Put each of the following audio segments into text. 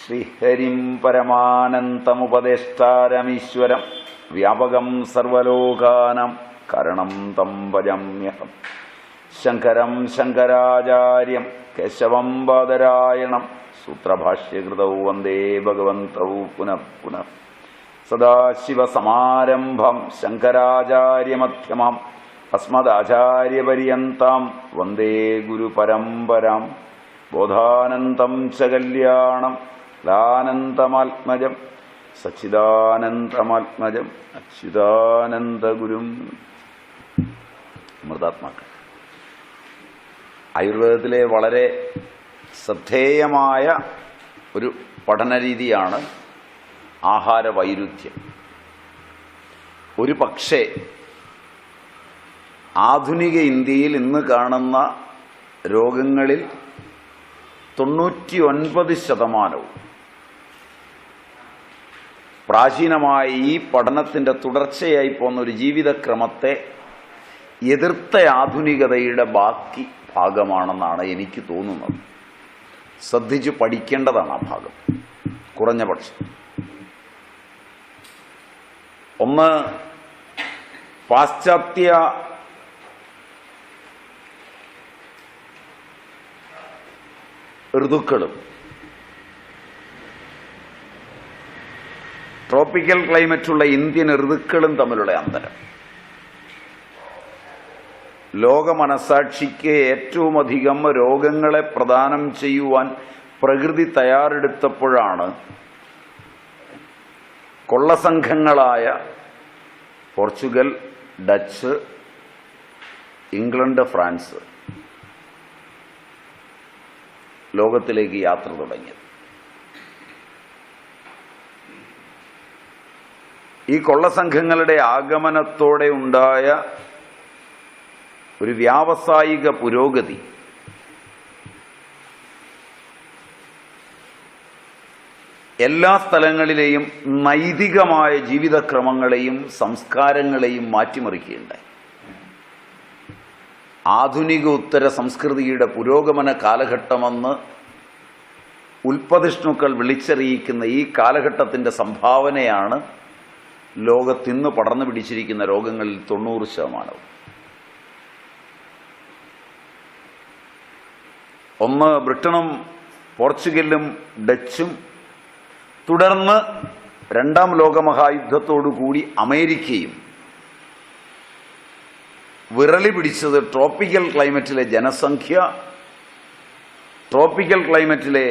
ശ്രീഹരിം പരമാനന്തമുപദേഷ്ടാരമീശ്വരം വ്യാപകം സർവലോകാനാം കരണം തം ഭജമ്യഹം. ശങ്കരം ശങ്കരാചാര്യം കേശവം ബാദരായണം സൂത്രഭാഷ്യകൃതൗ വന്ദേ ഭഗവന്തൗ പുനഃ പുനഃ. സദാശിവസമാരംഭം ശങ്കരാചാര്യമധ്യമാം അസ്മദാചാര്യപര്യന്താം വന്ദേ ഗുരുപരമ്പരാം. ബോധാനന്തം ച കല്യാണം ലാനന്തമാത്മജം സച്ചിദാനന്ദമാത്മജം അച്യുതാനന്ദഗുരും. മൃതാത്മാക്കൾ, ആയുർവേദത്തിലെ വളരെ ശ്രദ്ധേയമായ ഒരു പഠനരീതിയാണ് ആഹാരവൈരുദ്ധ്യം. ഒരു പക്ഷേ ആധുനിക ഇന്ത്യയിൽ ഇന്ന് കാണുന്ന രോഗങ്ങളിൽ 99% പ്രാചീനമായ ഈ പഠനത്തിൻ്റെ തുടർച്ചയായി പോകുന്ന ഒരു ജീവിതക്രമത്തെ എതിർത്ത ആധുനികതയുടെ ബാക്കി ഭാഗമാണെന്നാണ് എനിക്ക് തോന്നുന്നത്. ശ്രദ്ധിച്ച് പഠിക്കേണ്ടതാണ് ആ ഭാഗം കുറഞ്ഞ പക്ഷം. ഒന്ന്, പാശ്ചാത്യ ഋതുക്കളും ട്രോപ്പിക്കൽ ക്ലൈമറ്റുള്ള ഇന്ത്യൻ ഋതുക്കളും തമ്മിലുള്ള അന്തരം. ലോക മനസാക്ഷിക്ക് ഏറ്റവും അധികം രോഗങ്ങളെ പ്രദാനം ചെയ്യുവാൻ പ്രകൃതി തയ്യാറെടുത്തപ്പോഴാണ് കൊള്ളസംഘങ്ങളായ പോർച്ചുഗൽ, ഡച്ച്, ഇംഗ്ലണ്ട്, ഫ്രാൻസ് ലോകത്തിലേക്ക് യാത്ര തുടങ്ങിയത്. ഈ കൊള്ളസംഘങ്ങളുടെ ആഗമനത്തോടെ ഉണ്ടായ ഒരു വ്യാവസായിക പുരോഗതി എല്ലാ സ്ഥലങ്ങളിലെയും നൈതികമായ ജീവിതക്രമങ്ങളെയും സംസ്കാരങ്ങളെയും മാറ്റിമറിക്കുകയുണ്ടായി. ആധുനിക ഉത്തര സംസ്കൃതിയുടെ പുരോഗമന കാലഘട്ടമെന്ന് ഉൽപ്പതിഷ്ണുക്കൾ വിളിച്ചറിയിക്കുന്ന ഈ കാലഘട്ടത്തിൻ്റെ സംഭാവനയാണ് ലോകത്തിന്ന് പടർന്നു പിടിച്ചിരിക്കുന്ന രോഗങ്ങളിൽ 90%. ഒന്ന്, ബ്രിട്ടനും പോർച്ചുഗലും ഡച്ചും, തുടർന്ന് രണ്ടാം ലോകമഹായുദ്ധത്തോടുകൂടി അമേരിക്കയും വിറളി പിടിച്ചത് ട്രോപ്പിക്കൽ ക്ലൈമറ്റിലെ ജനസംഖ്യ, ട്രോപ്പിക്കൽ ക്ലൈമറ്റിലെ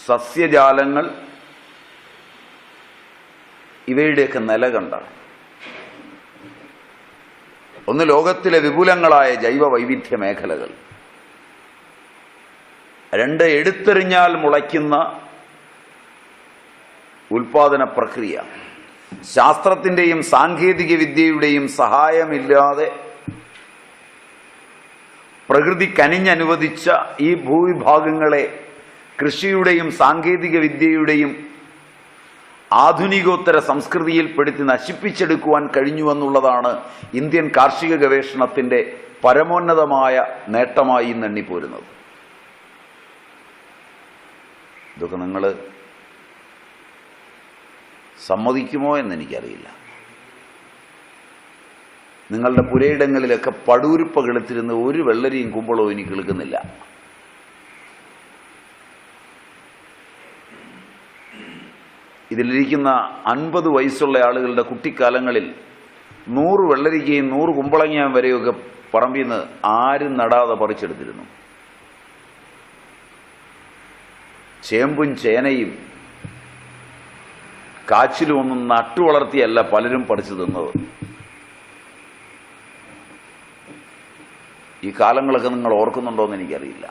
സസ്യജാലങ്ങൾ ഇവയുടെയൊക്കെ നില കണ്ടാണ്. ഒന്ന്, ലോകത്തിലെ വിപുലങ്ങളായ ജൈവ വൈവിധ്യ മേഖലകൾ. രണ്ട്, എടുത്തെറിഞ്ഞാൽ മുളയ്ക്കുന്ന ഉൽപാദന പ്രക്രിയ. ശാസ്ത്രത്തിൻ്റെയും സാങ്കേതിക വിദ്യയുടെയും സഹായമില്ലാതെ പ്രകൃതി കനിഞ്ഞനുവദിച്ച ഈ ഭൂവിഭാഗങ്ങളെ കൃഷിയുടെയും സാങ്കേതിക വിദ്യയുടെയും ആധുനികോത്തര സംസ്കൃതിയിൽപ്പെടുത്തി നശിപ്പിച്ചെടുക്കുവാൻ കഴിഞ്ഞുവെന്നുള്ളതാണ് ഇന്ത്യൻ കാർഷിക ഗവേഷണത്തിൻ്റെ പരമോന്നതമായ നേട്ടമായി എണ്ണിപ്പോരുന്നത്. ഇതൊക്കെ നിങ്ങൾ സമ്മതിക്കുമോ എന്നെനിക്കറിയില്ല. നിങ്ങളുടെ പുരയിടങ്ങളിലൊക്കെ പടൂരിപ്പ കിളുത്തിരുന്ന് ഒരു വെള്ളരിയും കുമ്പളവും ഇനി കിളുക്കുന്നില്ല. ഇതിലിരിക്കുന്ന 50 വയസ്സുള്ള ആളുകളുടെ കുട്ടിക്കാലങ്ങളിൽ 100 വെള്ളരിക്കയും 100 കുമ്പളങ്ങയും വരെയൊക്കെ പറമ്പിൽ നിന്ന് ആരും നടാതെ പറിച്ചെടുത്തിരുന്നു. ചേമ്പും ചേനയും കാച്ചിലും ഒന്നും നട്ടുവളർത്തിയല്ല പലരും പറിച്ചു തിന്നത്. ഈ കാലങ്ങളൊക്കെ നിങ്ങൾ ഓർക്കുന്നുണ്ടോയെന്ന് എനിക്കറിയില്ല.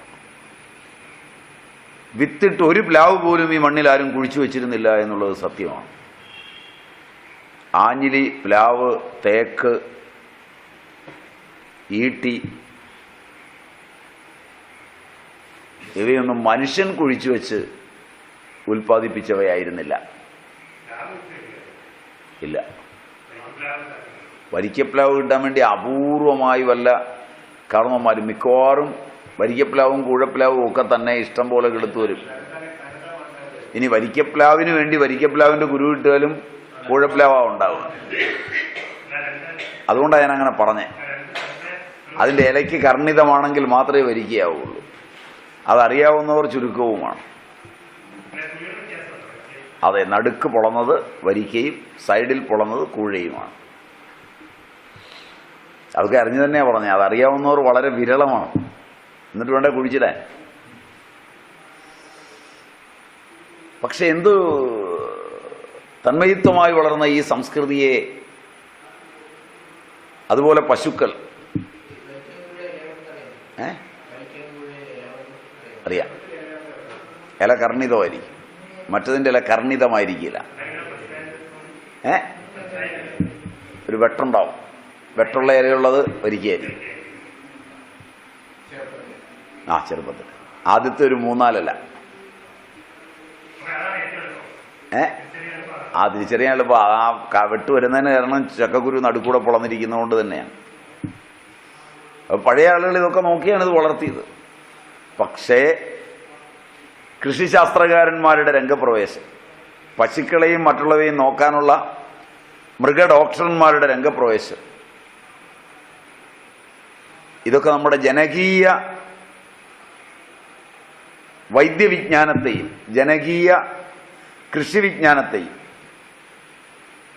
വിത്തിട്ട് ഒരു പ്ലാവ് പോലും ഈ മണ്ണിൽ ആരും കുഴിച്ചു വെച്ചിരുന്നില്ല എന്നുള്ളത് സത്യമാണ്. ആഞ്ഞിലി, പ്ലാവ്, തേക്ക്, ഈട്ടി ഇവയൊന്നും മനുഷ്യൻ കുഴിച്ചു വെച്ച് ഉൽപ്പാദിപ്പിച്ചവയായിരുന്നില്ല. ഇല്ല. വരിക്കപ്ലാവ് കിട്ടാൻ വേണ്ടി അപൂർവമായി വല്ല കാരണവന്മാരും, മിക്കവാറും വരിക്കപ്ലാവും കൂഴപ്ലാവും ഒക്കെ തന്നെ ഇഷ്ടം പോലെ കിളുത്തു വരും. ഇനി വരിക്കപ്ലാവിന് വേണ്ടി വരിക്കപ്ലാവിൻ്റെ കുരു ഇട്ടാലും കൂഴപ്ലാവാണ് ഉണ്ടാവുക. അതുകൊണ്ടാണ് ഞാൻ അങ്ങനെ പറഞ്ഞേ. അതിൻ്റെ ഇലയ്ക്ക് കർണിതമാണെങ്കിൽ മാത്രമേ വരിക്കയാവുള്ളൂ. അതറിയാവുന്നവർ ചുരുക്കവുമാണ്. അതെ, നടുക്ക് പൊളന്നത് വരിക്കയും സൈഡിൽ പൊളന്നത് കൂഴയുമാണ്. അതൊക്കെ അറിഞ്ഞു തന്നെയാണ് പറഞ്ഞത്. അതറിയാവുന്നവർ വളരെ വിരളമാണ്. എന്നിട്ട് വേണ്ടേ കുഴിച്ചിടാൻ. പക്ഷെ എന്ത് തന്മയിത്വമായി വളർന്ന ഈ സംസ്കൃതിയെ, അതുപോലെ പശുക്കൾ അറിയാം, ഇല കർണിതമായിരിക്കും, മറ്റതിൻ്റെ ഇല കർണിതമായിരിക്കില്ല. ഒരു വെട്ടുണ്ടാവും, വെട്ടുള്ള ഇലയുള്ളത് വരിക്കയായിരിക്കും. ചെറുപ്പത്തിൽ ആദ്യത്തെ ഒരു 3-4 ഇല. ആദ്യം ചെറിയ എളുപ്പം. ആ വെട്ട് വരുന്നതിന് കാരണം ചക്കക്കുരു നടുക്കൂടെ പൊളന്നിരിക്കുന്നതുകൊണ്ട് തന്നെയാണ്. പഴയ ആളുകൾ ഇതൊക്കെ നോക്കിയാണ് ഇത് വളർത്തിയത്. പക്ഷേ കൃഷിശാസ്ത്രകാരന്മാരുടെ രംഗപ്രവേശം, പശുക്കളെയും മറ്റുള്ളവയും നോക്കാനുള്ള മൃഗ ഡോക്ടർമാരുടെ രംഗപ്രവേശം, ഇതൊക്കെ നമ്മുടെ ജനകീയ വൈദ്യവിജ്ഞാനത്തെയും ജനകീയ കൃഷിവിജ്ഞാനത്തെയും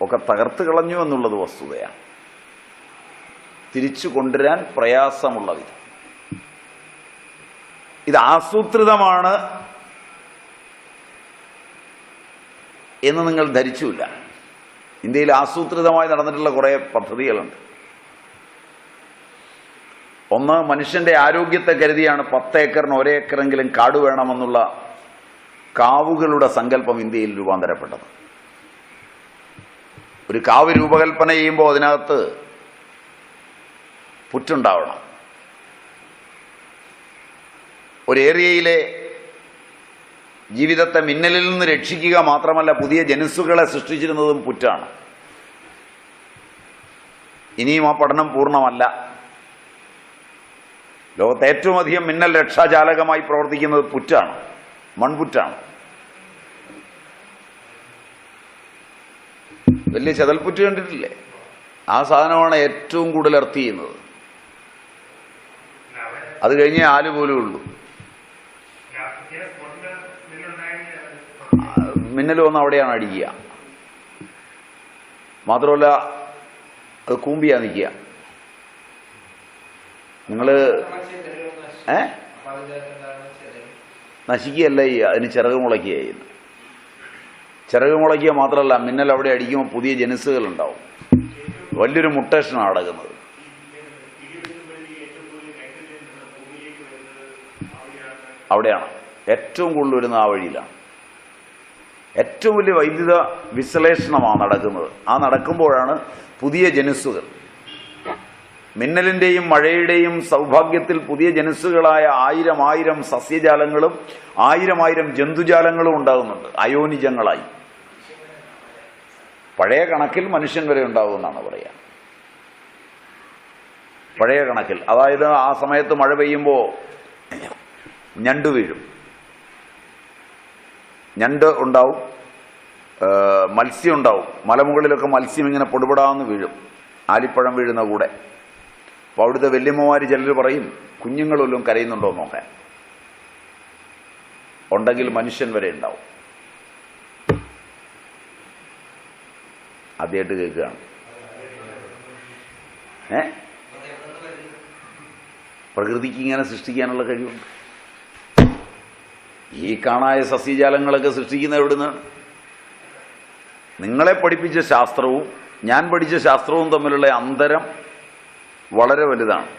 ഒക്കെ തകർത്ത് കളഞ്ഞു എന്നുള്ളത് വസ്തുതയാണ്. തിരിച്ചു കൊണ്ടുവരാൻ പ്രയാസമുള്ള വിധം. ഇത് ആസൂത്രിതമാണ് എന്ന് നിങ്ങൾ ധരിച്ചില്ല. ഇന്ത്യയിൽ ആസൂത്രിതമായി നടന്നിട്ടുള്ള കുറേ പദ്ധതികളുണ്ട്. ഒന്ന്, മനുഷ്യന്റെ ആരോഗ്യത്തെ കരുതിയാണ് 10 ഏക്കറിന് 1 ഏക്കറെങ്കിലും കാട് വേണമെന്നുള്ള കാവുകളുടെ സങ്കല്പം ഇന്ത്യയിൽ രൂപാന്തരപ്പെട്ടത്. ഒരു കാവ് രൂപകൽപ്പന ചെയ്യുമ്പോൾ അതിനകത്ത് പുറ്റുണ്ടാവണം. ഒരു ഏരിയയിലെ ജീവിതത്തെ മിന്നലിൽ നിന്ന് രക്ഷിക്കുക മാത്രമല്ല, പുതിയ ജനുസ്സുകളെ സൃഷ്ടിച്ചിരുന്നതും പുറ്റാണ്. ഇനിയും ആ പഠനം പൂർണ്ണമല്ല. ലോകത്ത് ഏറ്റവും അധികം മിന്നൽ രക്ഷാജാലകമായി പ്രവർത്തിക്കുന്നത് പുറ്റാണ്, മൺപുറ്റാണ്. വലിയ ചെതൽപ്പുറ്റ് കണ്ടിട്ടില്ലേ? ആ സാധനമാണ് ഏറ്റവും കൂടുതൽ എർത്ത് ചെയ്യുന്നത്. അത് കഴിഞ്ഞേ ആല് പോലും ഉള്ളൂ. മിന്നൽ വന്ന് അവിടെയാണ് അടിക്കുക. മാത്രമല്ല അത് കൂമ്പിയാ നിൽക്കുക. നിങ്ങൾ നശിക്കുകയല്ല ചെയ്യുക, അതിന് ചിറക് മുളയ്ക്കുക ചെയ്യുന്നു. ചിറക് മുളയ്ക്കുക മാത്രമല്ല, മിന്നൽ അവിടെ അടിക്കുമ്പോൾ പുതിയ ജനുസുകൾ ഉണ്ടാവും. വലിയൊരു മുട്ടേഷനാണ് നടക്കുന്നത്. അവിടെയാണ് ഏറ്റവും കൂടുതൽ വരുന്നത്. ആ വഴിയിലാണ് ഏറ്റവും വലിയ വൈദ്യുത വിശ്ലേഷണമാണ് നടക്കുന്നത്. ആ നടക്കുമ്പോഴാണ് പുതിയ ജനുസുകൾ, മിന്നലിൻ്റെയും മഴയുടെയും സൗഭാഗ്യത്തിൽ പുതിയ ജനുസുകളായ 1000 സസ്യജാലങ്ങളും 1000 ജന്തുജാലങ്ങളും ഉണ്ടാകുന്നുണ്ട്, അയോനിജങ്ങളായി. പഴയ കണക്കിൽ മനുഷ്യൻ വരെ ഉണ്ടാകുമെന്നാണ് പറയുക. പഴയ കണക്കിൽ, അതായത് ആ സമയത്ത് മഴ പെയ്യുമ്പോൾ ഞണ്ട് വീഴും, ഞണ്ട് ഉണ്ടാവും, മത്സ്യം ഉണ്ടാവും. മലമുകളിലൊക്കെ മത്സ്യം ഇങ്ങനെ പൊടുപെടാന്ന് വീഴും, ആലിപ്പഴം വീഴുന്ന കൂടെ. അപ്പോൾ അവിടുത്തെ വല്യമ്മമാർ ചിലർ പറയും, കുഞ്ഞുങ്ങളെല്ലാം കരയുന്നുണ്ടോ നോക്കാൻ. ഉണ്ടെങ്കിൽ മനുഷ്യൻ വരെ ഉണ്ടാവും. ആദ്യമായിട്ട് കേൾക്കുകയാണ്. പ്രകൃതിക്ക് ഇങ്ങനെ സൃഷ്ടിക്കാനുള്ള കഴിവുണ്ട്. ഈ കാണായ സസ്യജാലങ്ങളൊക്കെ സൃഷ്ടിക്കുന്ന എവിടുന്നാണ്? നിങ്ങളെ പഠിപ്പിച്ച ശാസ്ത്രവും ഞാൻ പഠിച്ച ശാസ്ത്രവും തമ്മിലുള്ള അന്തരം വളരെ വലുതാണ്.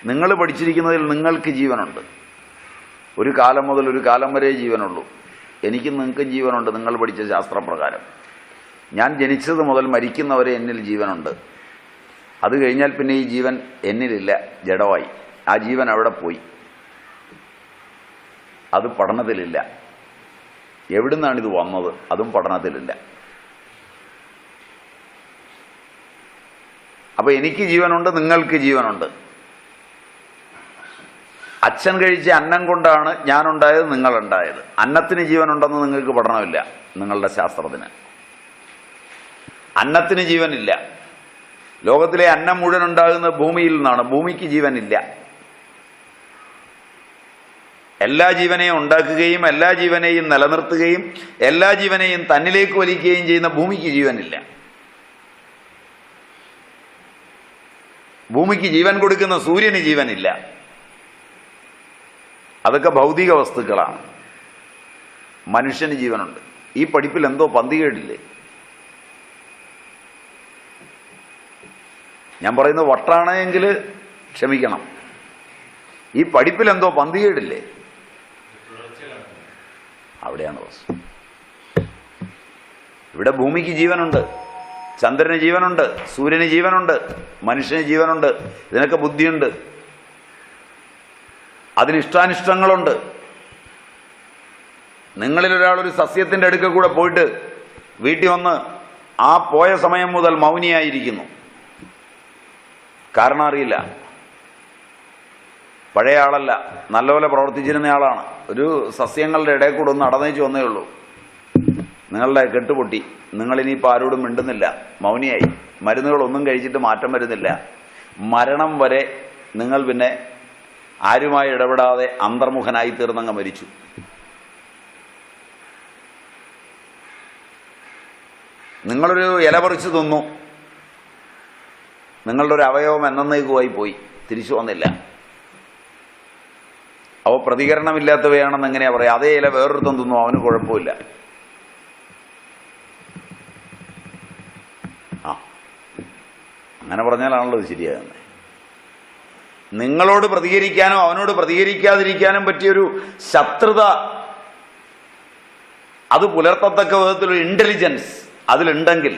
നിങ്ങൾ പഠിച്ചിരിക്കുന്നതിൽ നിങ്ങൾക്ക് ജീവനുണ്ട്. ഒരു കാലം മുതൽ ഒരു കാലം വരെ ജീവനുള്ളൂ. എനിക്കും നിങ്ങൾക്കും ജീവനുണ്ട് നിങ്ങൾ പഠിച്ച ശാസ്ത്രപ്രകാരം. ഞാൻ ജനിച്ചത് മുതൽ മരിക്കുന്നവരെ എന്നിൽ ജീവനുണ്ട്. അത് കഴിഞ്ഞാൽ പിന്നെ ഈ ജീവൻ എന്നിലില്ല, ജഡമായി. ആ ജീവൻ അവിടെ പോയി. അത് പഠനത്തിലില്ല. എവിടുന്നാണിത് വന്നത് അതും പഠനത്തിലില്ല. അപ്പോൾ എനിക്ക് ജീവനുണ്ട്, നിങ്ങൾക്ക് ജീവനുണ്ട്. അച്ഛൻ കഴിച്ച അന്നം കൊണ്ടാണ് ഞാനുണ്ടായത്, നിങ്ങളുണ്ടായത്. അന്നത്തിന് ജീവനുണ്ടെന്ന് നിങ്ങൾക്ക് പഠനമില്ല. നിങ്ങളുടെ ശാസ്ത്രത്തിന് അന്നത്തിന് ജീവനില്ല. ലോകത്തിലെ അന്നം മുഴുവൻ ഉണ്ടാകുന്നത് ഭൂമിയിൽ നിന്നാണ്. ഭൂമിക്ക് ജീവനില്ല. എല്ലാ ജീവനെയും ഉണ്ടാക്കുകയും എല്ലാ ജീവനെയും നിലനിർത്തുകയും എല്ലാ ജീവനെയും തന്നിലേക്ക് വലിക്കുകയും ചെയ്യുന്ന ഭൂമിക്ക് ജീവനില്ല. ഭൂമിക്ക് ജീവൻ കൊടുക്കുന്ന സൂര്യന് ജീവനില്ല. അതൊക്കെ ഭൗതിക വസ്തുക്കളാണ്. മനുഷ്യന് ജീവനുണ്ട്. ഈ പഠിപ്പിൽ എന്തോ പന്തികേടില്ലേ? ഞാൻ പറയുന്നത് വട്ടാണെങ്കിൽ ക്ഷമിക്കണം. ഈ പഠിപ്പിൽ എന്തോ പന്തികേടില്ലേ? അവിടെയാണ് പ്രശ്നം. ഇവിടെ ഭൂമിക്ക് ജീവനുണ്ട്, ചന്ദ്രന് ജീവനുണ്ട്, സൂര്യന് ജീവനുണ്ട്, മനുഷ്യന് ജീവനുണ്ട്. ഇതിനൊക്കെ ബുദ്ധിയുണ്ട്, അതിന് ഇഷ്ടാനിഷ്ടങ്ങളുണ്ട്. നിങ്ങളിൽ ഒരാളൊരു സസ്യത്തിൻ്റെ അടുക്കൽ കൂടെ പോയിട്ട് വീട്ടിൽ വന്ന് ആ പോയ സമയം മുതൽ മൗനിയായിരിക്കുന്നു. കാരണം അറിയില്ല. പഴയ ആളല്ല, നല്ലപോലെ പ്രവർത്തിച്ചിരുന്ന ആളാണ്. ഒരു സസ്യങ്ങളുടെ ഇടയിൽ കൂടെ ഒന്ന് നടന്നേച്ച് വന്നേ ഉള്ളൂ. നിങ്ങളുടെ കെട്ടുപൊട്ടി. നിങ്ങളിനിയിപ്പോൾ ആരോടും മിണ്ടുന്നില്ല, മൗനിയായി. മരുന്നുകളൊന്നും കഴിച്ചിട്ട് മാറ്റം വരുന്നില്ല. മരണം വരെ നിങ്ങൾ പിന്നെ ആരുമായി ഇടപെടാതെ അന്തർമുഖനായി തീർന്നങ്ങ് മരിച്ചു. നിങ്ങളൊരു ഇല പറിച്ചു തിന്നു, നിങ്ങളുടെ ഒരു അവയവം എന്നേക്കുമായി പോയി, തിരിച്ചു വന്നില്ല. അവ പ്രതികരണമില്ലാത്തവയാണെന്ന് എങ്ങനെയാ പറയാം? അതേ ഇല വേറൊരുത്തം തിന്നു, അവന് കുഴപ്പമില്ല. അങ്ങനെ പറഞ്ഞാലാണല്ലോ ഇത് ശരിയാകുന്നത്. നിങ്ങളോട് പ്രതികരിക്കാനോ അവനോട് പ്രതികരിക്കാതിരിക്കാനും പറ്റിയൊരു ശത്രുത, അത് പുലർത്തത്തക്ക വിധത്തിലൊരു ഇന്റലിജൻസ് അതിലുണ്ടെങ്കിൽ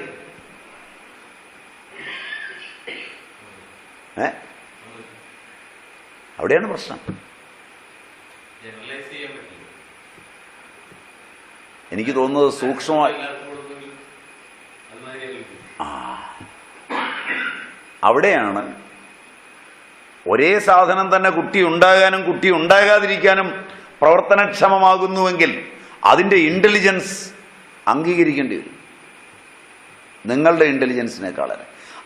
അവിടെയാണ് പ്രശ്നം. എനിക്ക് തോന്നുന്നത് സൂക്ഷ്മമായി അവിടെയാണ് ഒരേ സാധനം തന്നെ കുട്ടി ഉണ്ടാകാനും കുട്ടി ഉണ്ടാകാതിരിക്കാനും പ്രവർത്തനക്ഷമമാകുന്നുവെങ്കിൽ അതിൻ്റെ ഇന്റലിജൻസ് അംഗീകരിക്കേണ്ടി വരും നിങ്ങളുടെ ഇന്റലിജൻസിനേക്കാളെ.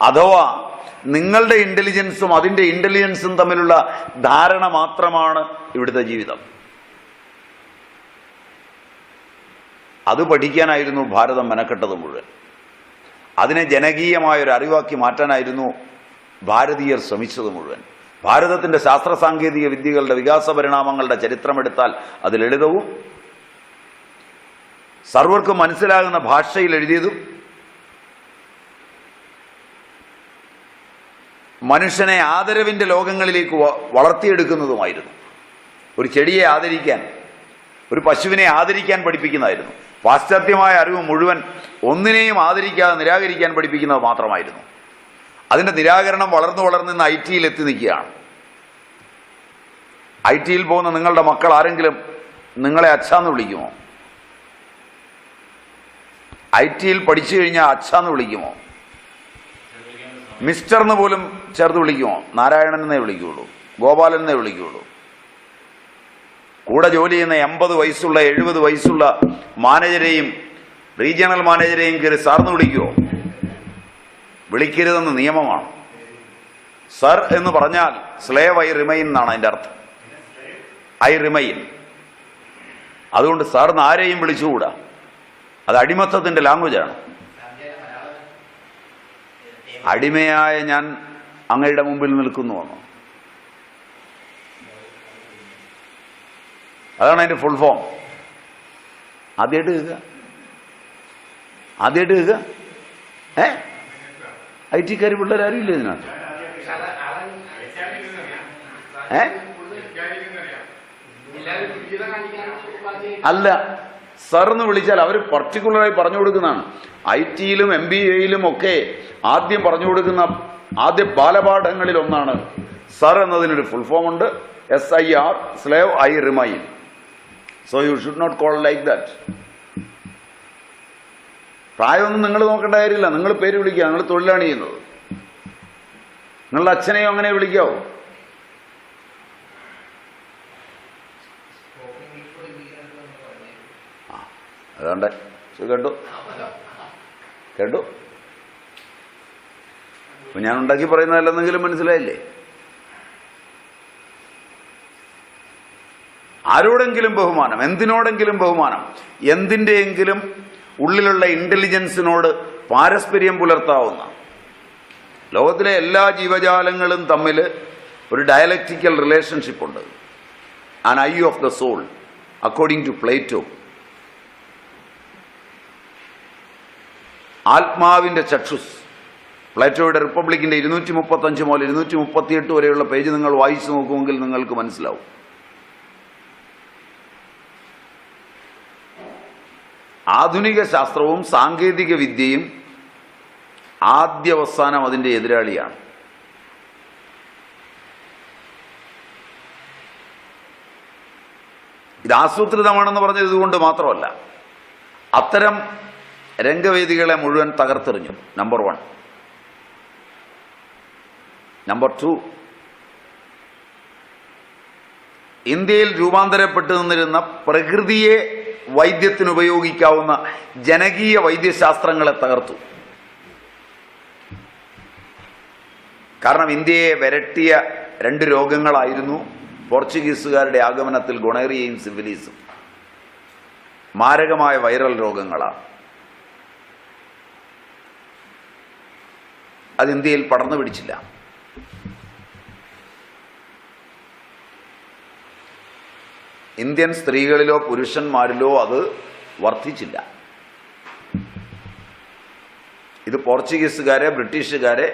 അഥവാ നിങ്ങളുടെ ഇന്റലിജൻസും അതിൻ്റെ ഇന്റലിജൻസും തമ്മിലുള്ള ധാരണ മാത്രമാണ് ഇവിടുത്തെ ജീവിതം. അത് പഠിക്കാനായിരുന്നു ഭാരതം മെനക്കെട്ടത് മുഴുവൻ. അതിനെ ജനകീയമായൊരു അറിവാക്കി മാറ്റാനായിരുന്നു ഭാരതീയർ ശ്രമിച്ചത് മുഴുവൻ. ഭാരതത്തിൻ്റെ ശാസ്ത്ര സാങ്കേതിക വിദ്യകളുടെ വികാസ പരിണാമങ്ങളുടെ ചരിത്രമെടുത്താൽ അത് ലളിതവും സർവർക്കും മനസ്സിലാകുന്ന ഭാഷയിൽ എഴുതിയതും മനുഷ്യനെ ആദരവിൻ്റെ ലോകങ്ങളിലേക്ക് വളർത്തിയെടുക്കുന്നതുമായിരുന്നു. ഒരു ചെടിയെ ആദരിക്കാൻ, ഒരു പശുവിനെ ആദരിക്കാൻ പഠിപ്പിക്കുന്നതായിരുന്നു. പാശ്ചാത്യമായ അറിവ് മുഴുവൻ ഒന്നിനെയും ആദരിക്കാതെ നിരാകരിക്കാൻ പഠിപ്പിക്കുന്നത് മാത്രമായിരുന്നു. അതിൻ്റെ നിരാകരണം വളർന്ന് ഇന്ന് IT എത്തി നിൽക്കുകയാണ്. IT പോകുന്ന നിങ്ങളുടെ മക്കൾ ആരെങ്കിലും നിങ്ങളെ അച്ഛാന്ന് വിളിക്കുമോ? IT പഠിച്ചു കഴിഞ്ഞാൽ അച്ഛാന്ന് വിളിക്കുമോ? മിസ്റ്റർന്ന് പോലും ചേർത്ത് വിളിക്കുമോ? നാരായണൻ എന്നേ വിളിക്കുകയുള്ളൂ, ഗോപാലൻ എന്നേ വിളിക്കുകയുള്ളൂ. കൂടെ ജോലി ചെയ്യുന്ന 80 വയസ്സുള്ള 70 വയസ്സുള്ള മാനേജരെയും റീജിയണൽ മാനേജരെയും കയറി സാർന്ന് വിളിക്കുമോ? വിളിക്കരുതെന്ന് നിയമമാണ്. സർ എന്ന് പറഞ്ഞാൽ സ്ലേവ് ഐ റിമൈൻ എന്നാണ് അതിൻ്റെ അർത്ഥം. I remain. അതുകൊണ്ട് സാർന്ന് ആരെയും വിളിച്ചുകൂടാ. അത് അടിമത്തത്തിൻ്റെ ലാംഗ്വേജാണ്. അടിമയായ ഞാൻ അങ്ങയുടെ മുമ്പിൽ നിൽക്കുന്നുവെന്നോ? അതാണ് അതിൻ്റെ ഫുൾ ഫോം. ആദ്യമായിട്ട് കേൾക്കുക. IT പിള്ളേരാരും ഇല്ല ഇതിനകത്ത്. അല്ല, സർ എന്ന് വിളിച്ചാൽ അവർ പർട്ടിക്കുലറായി പറഞ്ഞു കൊടുക്കുന്നതാണ്. IT MBA ഒക്കെ ആദ്യം പറഞ്ഞു കൊടുക്കുന്ന ആദ്യ ബാലപാഠങ്ങളിൽ ഒന്നാണ് സർ എന്നതിനൊരു ഫുൾ ഫോം ഉണ്ട്. SIR, slave I remain. So you should not call like that. പ്രായമൊന്നും നിങ്ങൾ നോക്കേണ്ട കാര്യമില്ല. നിങ്ങൾ പേര് വിളിക്കുക. നിങ്ങൾ തൊഴിലാണ് ചെയ്യുന്നത്. നിങ്ങളുടെ അച്ഛനെയോ അങ്ങനെ വിളിക്കാവോ? അതുകൊണ്ട് കേട്ടു കേട്ടു. അപ്പൊ ഞാൻ ഉണ്ടാക്കി പറയുന്നതല്ലെന്നെങ്കിലും മനസ്സിലായില്ലേ? ആരോടെങ്കിലും ബഹുമാനം, എന്തിനോടെങ്കിലും ബഹുമാനം, എന്തിൻ്റെയെങ്കിലും ഉള്ളിലുള്ള ഇന്റലിജൻസിനോട് പാരസ്പര്യം പുലർത്താവുന്ന, ലോകത്തിലെ എല്ലാ ജീവജാലങ്ങളും തമ്മിൽ ഒരു ഡയലക്റ്റിക്കൽ റിലേഷൻഷിപ്പ് ഉണ്ട്. An eye of the soul according to Plato. ആത്മാവിന്റെ ചക്ഷുസ്, പ്ലേറ്റോയുടെ റിപ്പബ്ലിക്കിന്റെ 235 മുതൽ 238 വരെയുള്ള പേജ് നിങ്ങൾ വായിച്ചു നോക്കുമെങ്കിൽ നിങ്ങൾക്ക് മനസ്സിലാവും. ആധുനിക ശാസ്ത്രവും സാങ്കേതിക വിദ്യയും ആദ്യവസാനം അതിൻ്റെ എതിരാളിയാണ്. ഇത് ആസൂത്രിതമാണെന്ന് പറഞ്ഞത് ഇതുകൊണ്ട് മാത്രമല്ല, അത്തരം രംഗവേദികളെ മുഴുവൻ തകർത്തെറിഞ്ഞു. നമ്പർ 1. നമ്പർ 2, ഇന്ത്യയിൽ രൂപാന്തരപ്പെട്ടു നിന്നിരുന്ന പ്രകൃതിയെ വൈദ്യത്തിനുപയോഗിക്കാവുന്ന ജനകീയ വൈദ്യശാസ്ത്രങ്ങളെ തകർത്തു. കാരണം ഇന്ത്യയെ വരട്ടിയ 2 രോഗങ്ങളായിരുന്നു പോർച്ചുഗീസുകാരുടെ ആഗമനത്തിൽ ഗൊണേറിയയും സിഫിലിസും. മാരകമായ വൈറൽ രോഗങ്ങളാണ്. അത് ഇന്ത്യയിൽ പടർന്നു പിടിച്ചില്ല. ഇന്ത്യൻ സ്ത്രീകളിലോ പുരുഷന്മാരിലോ അത് വർദ്ധിച്ചില്ല. ഇത് പോർച്ചുഗീസുകാരെ, ബ്രിട്ടീഷുകാരെ,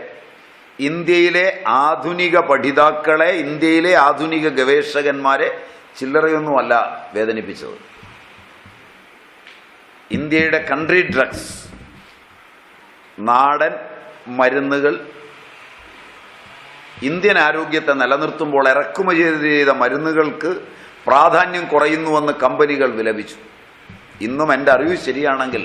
ഇന്ത്യയിലെ ആധുനിക പഠിതാക്കളെ, ഇന്ത്യയിലെ ആധുനിക ഗവേഷകന്മാരെ ചില്ലറയൊന്നുമല്ല വേദനിപ്പിച്ചത്. ഇന്ത്യയുടെ കൺട്രി ഡ്രഗ്സ്, നാടൻ മരുന്നുകൾ, ഇന്ത്യൻ ആരോഗ്യത്തെ നിലനിർത്തുമ്പോൾ ഇറക്കുമതി ചെയ്ത മരുന്നുകൾക്ക് പ്രാധാന്യം കുറയുന്നുവെന്ന് കമ്പനികൾ വിലപിച്ചു. ഇന്നും എൻ്റെ അറിവ് ശരിയാണെങ്കിൽ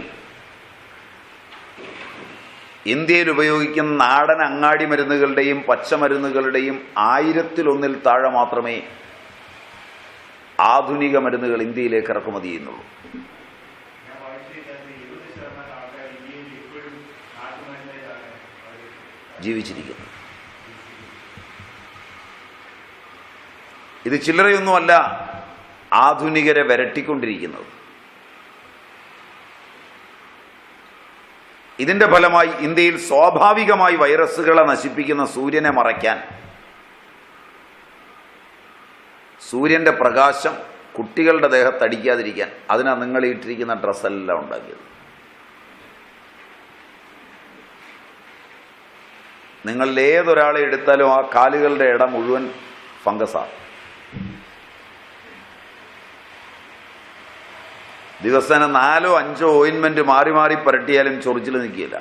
ഇന്ത്യയിൽ ഉപയോഗിക്കുന്ന നാടൻ അങ്ങാടി മരുന്നുകളുടെയും പച്ചമരുന്നുകളുടെയും 1000-1 താഴെ മാത്രമേ ആധുനിക മരുന്നുകൾ ഇന്ത്യയിലേക്ക് ഇറക്കുമതി ചെയ്യുന്നുള്ളൂ. ജീവിച്ചിരിക്കുന്നു. ഇത് ചില്ലറയൊന്നുമല്ല ആധുനികരെ വരട്ടിക്കൊണ്ടിരിക്കുന്നത്. ഇതിന്റെ ഫലമായി ഇന്ത്യയിൽ സ്വാഭാവികമായി വൈറസുകളെ നശിപ്പിക്കുന്ന സൂര്യനെ മറയ്ക്കാൻ, സൂര്യന്റെ പ്രകാശം കുട്ടികളുടെ ദേഹത്തടിക്കാതിരിക്കാൻ, അതിനാണ് നിങ്ങൾ ഇട്ടിരിക്കുന്ന ഡ്രസ്സെല്ലാം ഉണ്ടാക്കിയത്. നിങ്ങളിൽ ഏതൊരാളെ എടുത്താലും ആ കാലുകളുടെ ഇടം മുഴുവൻ ഫംഗസാണ്. ദിവസേന 4-5 ഓയിൻമെന്റ് മാറി മാറി പുരട്ടിയാലും ചൊറിച്ചിൽ നിൽക്കില്ല.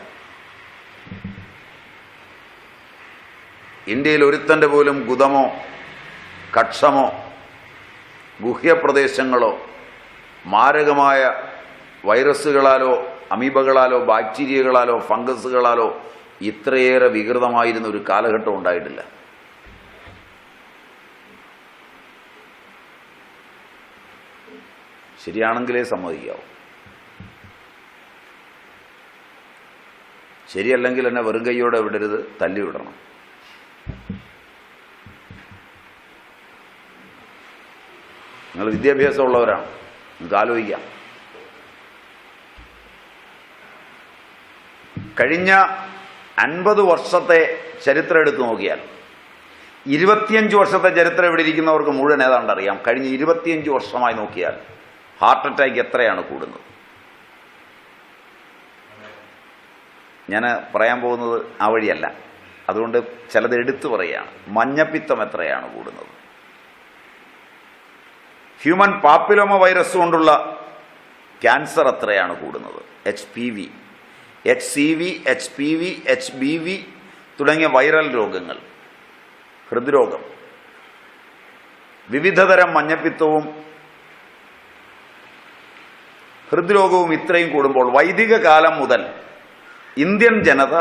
ഇന്ത്യയിൽ ഒരുത്തൻ്റെ പോലും ഗുദമോ കക്ഷമോ ഗുഹ്യപ്രദേശങ്ങളോ മാരകമായ വൈറസുകളാലോ അമീബകളാലോ ബാക്ടീരിയകളാലോ ഫംഗസുകളാലോ ഇത്രയേറെ വികൃതമായിരുന്ന ഒരു കാലഘട്ടം ഉണ്ടായിട്ടില്ല. ശരിയാണെങ്കിലേ സമ്മതിക്കാവൂ. ശരിയല്ലെങ്കിൽ എന്നെ വെറും കൈയോടെ വിടരുത്, തല്ലിവിടണം. നിങ്ങൾ വിദ്യാഭ്യാസമുള്ളവരാണ്, നിങ്ങൾക്ക് ആലോചിക്കാം. കഴിഞ്ഞ 50 വർഷത്തെ ചരിത്രം എടുത്തു നോക്കിയാൽ 25 വർഷത്തെ ചരിത്രം ഇവിടെ ഇരിക്കുന്നവർക്ക് മുഴുവൻ ഏതാണ്ട് അറിയാം. കഴിഞ്ഞ 25 വർഷമായി നോക്കിയാൽ ഹാർട്ട് അറ്റാക്ക് എത്രയാണ് കൂടുന്നത്? ഞാൻ പറയാൻ പോകുന്നത് ആ വഴിയല്ല, അതുകൊണ്ട് ചിലത് എടുത്തു പറയുകയാണ്. മഞ്ഞപ്പിത്തം എത്രയാണ് കൂടുന്നത്? ഹ്യൂമൻ പാപ്പിലോമ വൈറസ് കൊണ്ടുള്ള ക്യാൻസർ എത്രയാണ് കൂടുന്നത്? HPV, HCV, HPV, HBV തുടങ്ങിയ വൈറൽ രോഗങ്ങൾ, ഹൃദ്രോഗം, വിവിധതരം മഞ്ഞപ്പിത്തവും ഹൃദ്രോഗവും ഇത്രയും കൂടുമ്പോൾ വൈദിക കാലം മുതൽ ഇന്ത്യൻ ജനത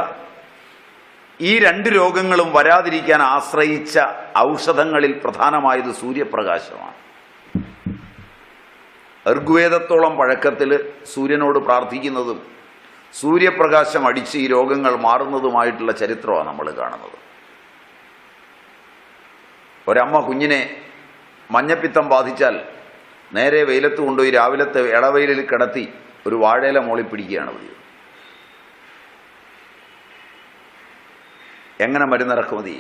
ഈ 2 രോഗങ്ങളും വരാതിരിക്കാൻ ആശ്രയിച്ച ഔഷധങ്ങളിൽ പ്രധാനമായത് സൂര്യപ്രകാശമാണ്. ഋഗ്വേദത്തോളം പഴക്കത്തിൽ സൂര്യനോട് പ്രാർത്ഥിക്കുന്നതും സൂര്യപ്രകാശം അടിച്ച് ഈ രോഗങ്ങൾ മാറുന്നതുമായിട്ടുള്ള ചരിത്രമാണ് നമ്മൾ കാണുന്നത്. ഒരമ്മ കുഞ്ഞിനെ മഞ്ഞപ്പിത്തം ബാധിച്ചാൽ നേരെ വെയിലത്ത് കൊണ്ടുപോയി രാവിലത്തെ ഇളവെയിലിൽ കിടത്തി ഒരു വാഴയില മോളി പിടിക്കുകയാണ് പതിവ്. എങ്ങനെ മരുന്നിറക്കുമതി?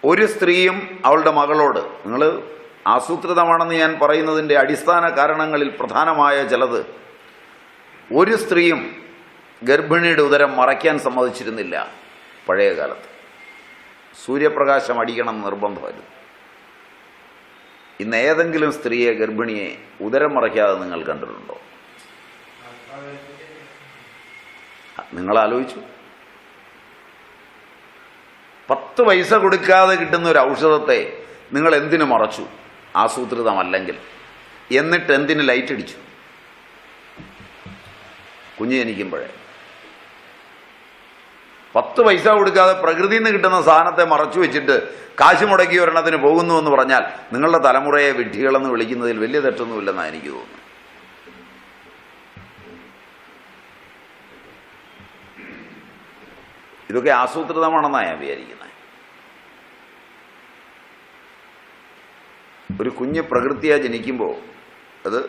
ഒരു സ്ത്രീയും അവളുടെ മകളോട്, നിങ്ങൾ ആസൂത്രിതമാണെന്ന് ഞാൻ പറയുന്നതിൻ്റെ അടിസ്ഥാന കാരണങ്ങളിൽ പ്രധാനമായ ചിലത്, ഒരു സ്ത്രീയും ഗർഭിണിയുടെ ഉദരം മറയ്ക്കാൻ സമ്മതിച്ചിരുന്നില്ല പഴയ കാലത്ത്. സൂര്യപ്രകാശം അടിക്കണം നിർബന്ധമായിരുന്നു. ഇന്ന് ഏതെങ്കിലും സ്ത്രീയെ, ഗർഭിണിയെ ഉദരം മറയ്ക്കാതെ നിങ്ങൾ കണ്ടിട്ടുണ്ടോ? നിങ്ങൾ ആലോചിച്ചു. 10 പൈസ കൊടുക്കാതെ കിട്ടുന്ന ഒരു ഔഷധത്തെ നിങ്ങൾ എന്തിനു മറച്ചു? ആസൂത്രിതമല്ലെങ്കിൽ. എന്നിട്ട് എന്തിന് ലൈറ്റ് അടിച്ചു? കുഞ്ഞ് ജനിക്കുമ്പോഴേ 10 പൈസ കൊടുക്കാതെ പ്രകൃതിയിൽ നിന്ന് കിട്ടുന്ന സാധനത്തെ മറച്ചു വെച്ചിട്ട് കാശ് മുടക്കി ഒരെണ്ണത്തിന് പോകുന്നു എന്ന് പറഞ്ഞാൽ നിങ്ങളുടെ തലമുറയെ വിഡ്ഢികളെന്ന് വിളിക്കുന്നതിൽ വലിയ തെറ്റൊന്നുമില്ലെന്നാണ് എനിക്ക് തോന്നുന്നത്. ഇതൊക്കെ ആസൂത്രിതമാണെന്നാണ് ഞാൻ വിചാരിക്കുന്നത്. ഒരു കുഞ്ഞ് പ്രകൃതിയാ ജനിക്കുമ്പോൾ അത്